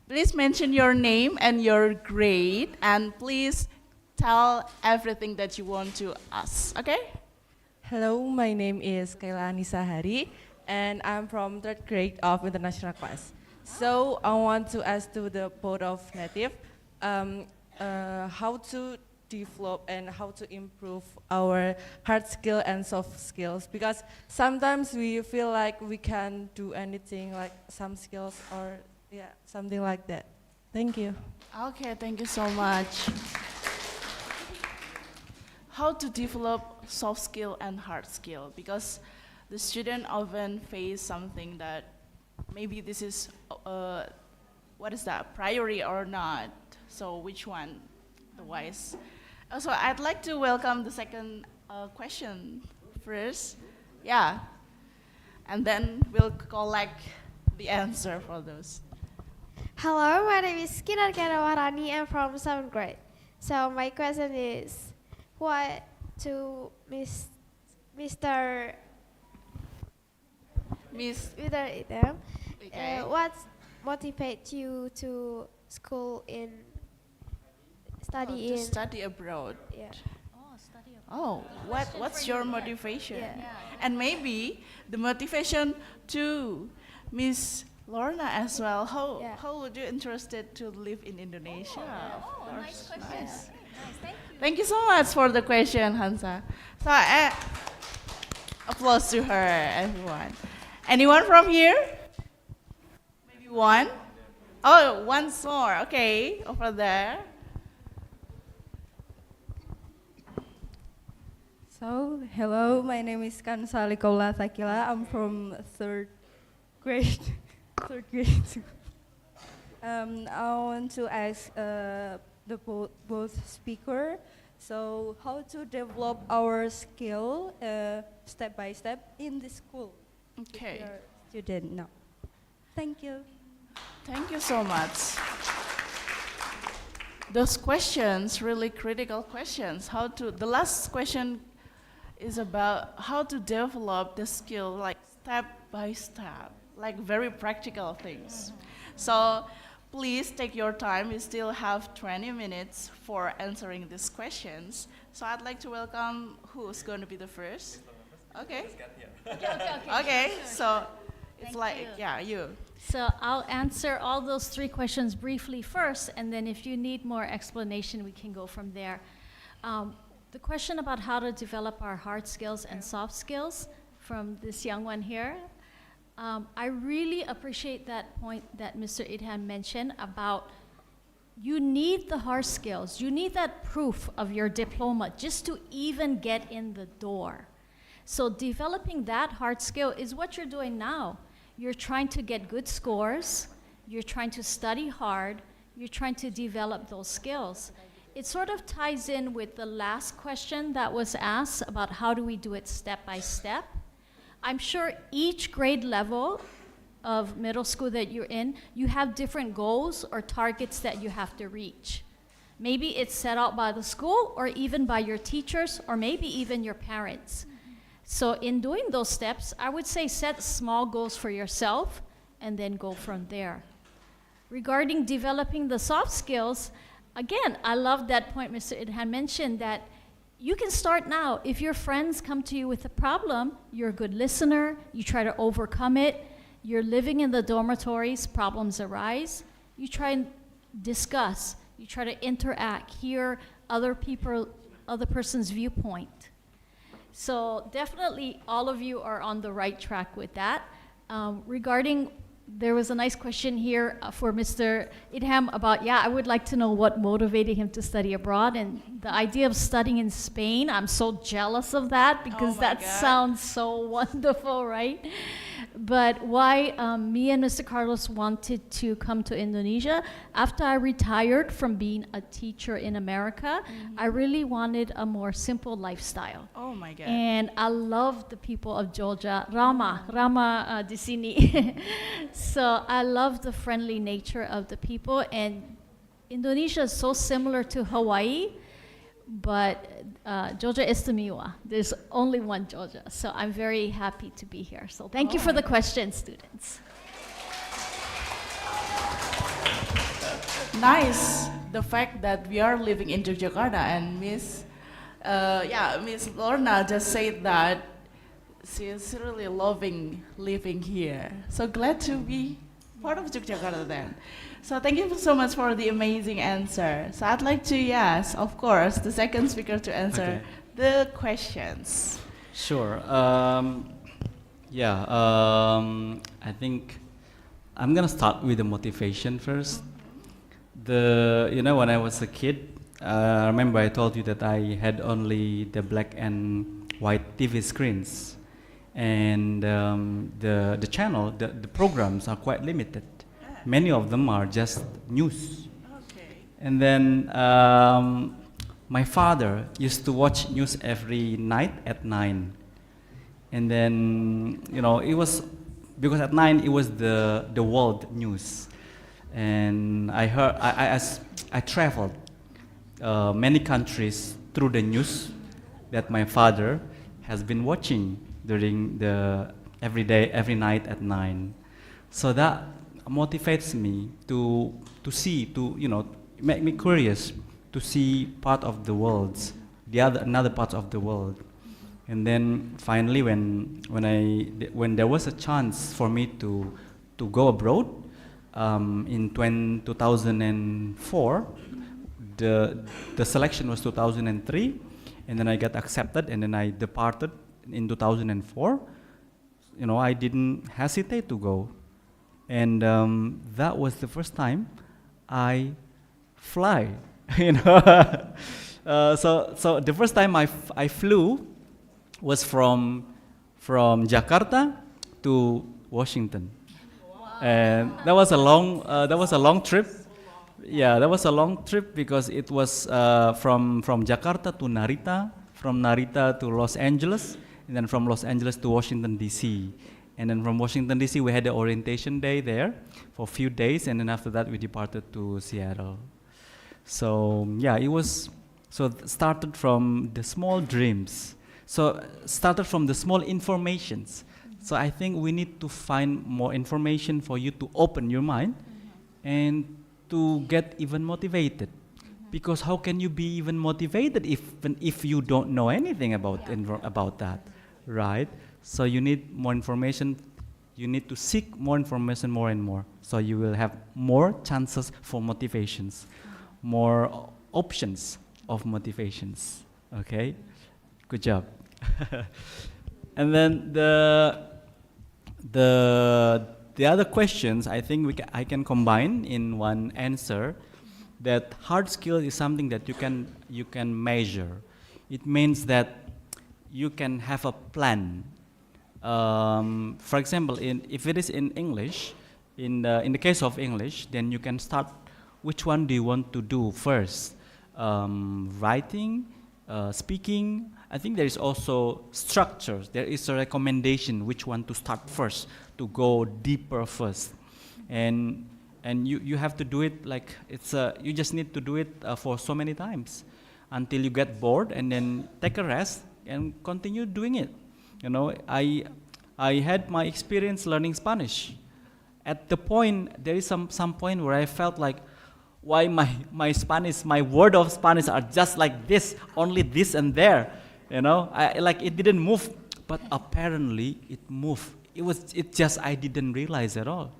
please mention your name and your grade, and please tell everything that you want to ask. Okay? Hello, my name is Kayla Anissa Hari, and I'm from 3rd grade of international class. So I want to ask to the both of native, how to develop and how to improve our hard skill and soft skills, because sometimes we feel like we can do anything, like some skills or yeah, something like that. Thank you. Okay, thank you so much. How to develop soft skill and hard skill, because the student often face something that maybe this is, what is that, priority or not? So which one, the wise? So I'd like to welcome the second question first. Yeah, and then we'll collect the answer for those. Hello, my name is Kinar Karawarani. I'm from 7th grade. So my question is, what to Mr. Idam, Okay. what motivates you to school in study To in? study abroad. Yeah. Oh, what's your motivation? Yeah. And maybe the motivation to Miss Lorna as well. Yeah. How would you interested to live in Indonesia? Of course. Nice question. Nice. Thank you. Thank you so much for the question, Hansa. So applause to her, everyone. Anyone from here? Maybe 1? Oh, once more. Okay, over there. So, hello, my name is Kansali Kaula Thakila. I'm from 3rd grade. 3rd grade. I want to ask the both speaker. So, how to develop our skill step by step in the school? Okay. If you're a student now. Thank you. Thank you so much. Those questions, really critical questions. The last question is about how to develop the skill, like step by step, like very practical things. So please take your time. We still have 20 minutes for answering these questions. So I'd like to welcome who's going to be the first. Okay. Okay. So it's Thank like, you. yeah, you. So I'll answer all those 3 questions briefly first, and then if you need more explanation, we can go from there. The question about how to develop our hard skills and soft skills from this young one here, I really appreciate that point that Mr. Idham mentioned about you need the hard skills. You need that proof of your diploma just to even get in the door. So developing that hard skill is what you're doing now. You're trying to get good scores, you're trying to study hard, you're trying to develop those skills. It sort of ties in with the last question that was asked about how do we do it step by step. I'm sure each grade level of middle school that you're in, you have different goals or targets that you have to reach. Maybe it's set out by the school or even by your teachers or maybe even your parents. So in doing those steps, I would say set small goals for yourself and then go from there. Regarding developing the soft skills, again, I love that point Mr. Idham mentioned that you can start now. If your friends come to you with a problem, you're a good listener, you try to overcome it. You're living in the dormitories, problems arise. You try and discuss, you try to interact, hear other person's viewpoint. So definitely all of you are on the right track with that. Regarding, there was a nice question here for Mr. Idham about, I would like to know what motivated him to study abroad. And the idea of studying in Spain, I'm so jealous of that because that sounds so wonderful, right? But why me and Mr. Carlos wanted to come to Indonesia, after I retired from being a teacher in America, I really wanted a more simple lifestyle. Oh my God. And I love the people of Georgia, Rama di sini. So I love the friendly nature of the people, and Indonesia is so similar to Hawaii, but Georgia Istimewa. There's only one Georgia, so I'm very happy to be here. So thank you for the question, students. Nice, the fact that we are living in Yogyakarta, and Miss Lorna just said that she is really loving living here. So glad to be part of Yogyakarta then. So thank you so much for the amazing answer. So I'd like to, yes, of course, the second speaker to answer the questions. Sure. I think I'm gonna start with the motivation first. When I was a kid, I remember I told you that I had only the black and white TV screens, and the channel, the programs are quite limited. Many of them are just news. And then my father used to watch news every night at 9. And then, it was, because at 9 it was the world news. And I heard, I traveled many countries through the news that my father has been watching during every night at 9. So that motivates me to see, make me curious to see part of the world, another part of the world. And then finally, when there was a chance for me to go abroad, in 2004, the selection was 2003, and then I got accepted, and then I departed in 2004. I didn't hesitate to go. And that was the first time I fly. So the first time I flew was from Jakarta to Washington, and that was a long trip. Yeah, that was a long trip because it was from Jakarta to Narita, from Narita to Los Angeles, and then from Los Angeles to Washington D.C. And then from Washington, D.C., we had the orientation day there for a few days, and then after that, we departed to Seattle. So, started from the small dreams. So, started from the small informations. So, I think we need to find more information for you to open your mind and to get even motivated. Because how can you be even motivated if you don't know anything about that, right? So you need more information. You need to seek more information more and more. So you will have more chances for motivations, more options of motivations. Okay, good job. And then the other questions, I think I can combine in one answer. That hard skill is something that you can measure. It means that you can have a plan. For example, if it is in English, in the case of English, then you can start. Which one do you want to do first? Writing, speaking. I think there is also structures. There is a recommendation which one to start first, to go deeper first, and you have to do it like you just need to do it for so many times until you get bored, and then take a rest and continue doing it. I had my experience learning Spanish. At the point, there is some point where I felt like, why my word of Spanish are just like this, only this and there. It didn't move, but apparently it moved. It just I didn't realize at all.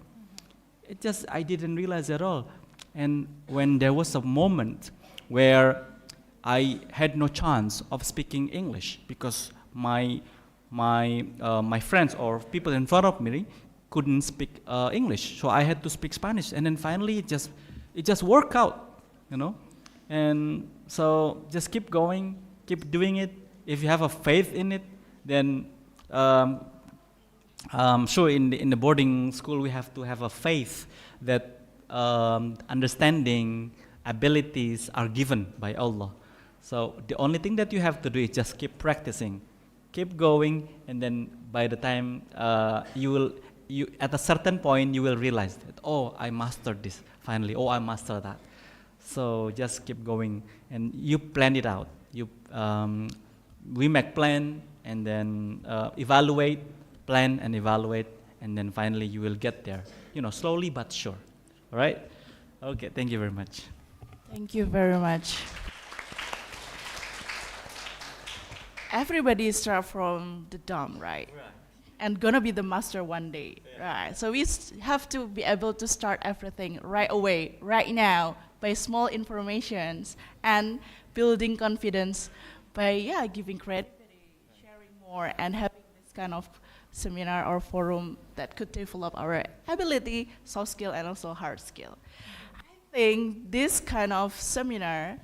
I didn't realize at all. And when there was a moment where I had no chance of speaking English because my friends or people in front of me couldn't speak English, so I had to speak Spanish, and then finally it just worked out, you know. And so just keep going, keep doing it. If you have a faith in it, then sure, in the boarding school we have to have a faith that understanding, abilities are given by Allah. So the only thing that you have to do is just keep practicing, keep going, and then by the time you at a certain point you will realize that, oh, I mastered this finally. Oh, I mastered that. So just keep going, and you plan it out. We make plan, and then evaluate, plan and evaluate, and then finally you will get there. You know, slowly but sure. All right? Okay. Thank you very much. Thank you very much. Everybody start from the dumb, right? And gonna be the master one day, right? So we have to be able to start everything right away, right now, by small informations and building confidence by giving credit, sharing more, and having this kind of seminar or forum that could develop our ability, soft skill, and also hard skill. I think this kind of seminar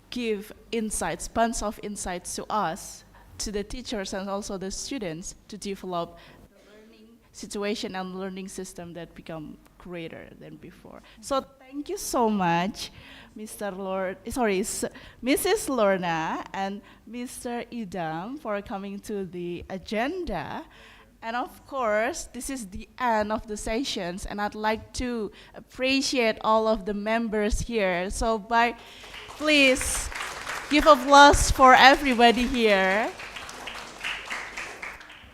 give insights, bunch of insights to us, to the teachers and also the students to develop the learning situation and learning system that become greater than before. So thank you so much, Mrs. Lorna and Mr. Idam for coming to the agenda. And of course, this is the end of the sessions, and I'd like to appreciate all of the members here. So please give applause for everybody here.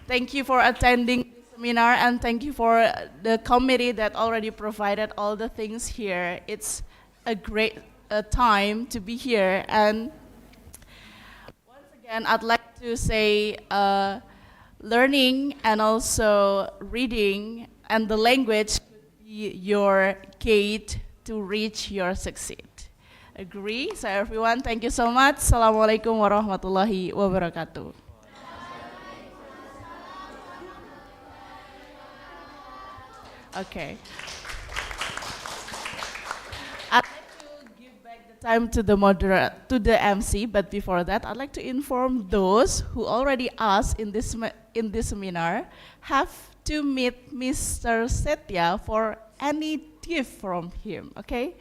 Thank you for attending the seminar, and thank you for the committee that already provided all the things here. It's a great time to be here. And once again, I'd like to say learning and also reading and the language could be your gate to reach your succeed. Agree? So everyone, thank you so much. Assalamualaikum warahmatullahi wabarakatuh. Okay. I'd like to give back the time to the MC, but before that, I'd like to inform those who already asked in this seminar have to meet Mr. Setya for any gift from him. Okay,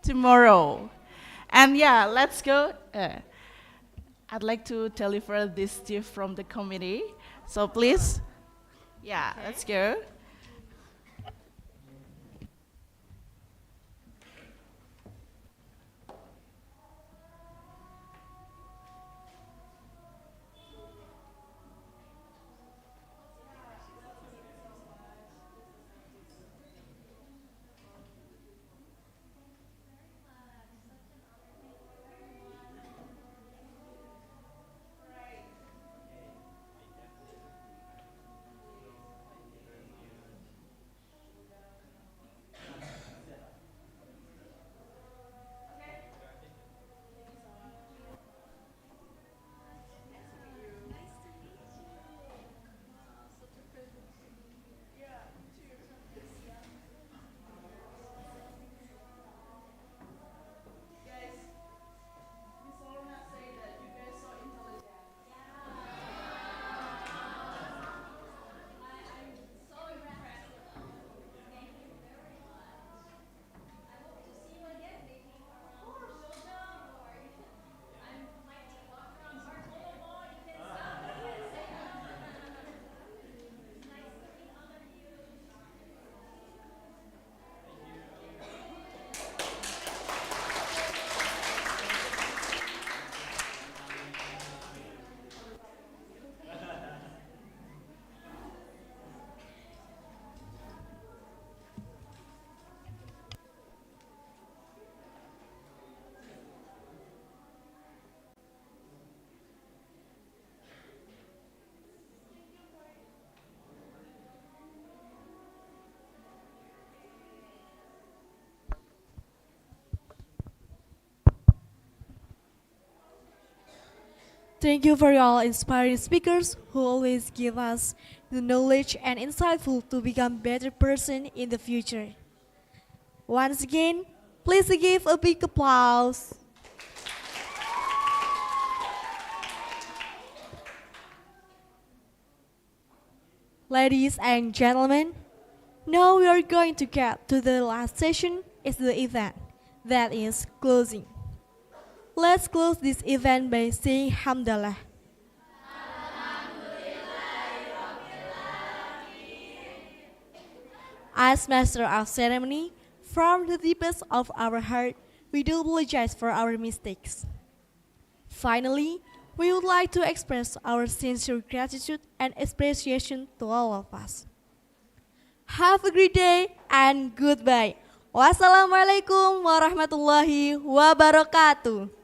tomorrow. And let's go. I'd like to deliver this gift from the committee. So please, let's go. Thank you for all inspiring speakers who always give us the knowledge and insightful to become better person in the future. Once again, please give a big applause. Ladies and gentlemen, now we are going to get to the last session is the event, that is closing. Let's close this event by saying Hamdallah. As master of ceremony, from the deepest of our heart, we do apologize for our mistakes. Finally, we would like to express our sincere gratitude and appreciation to all of us. Have a great day and goodbye. Wassalamualaikum warahmatullahi wabarakatuh.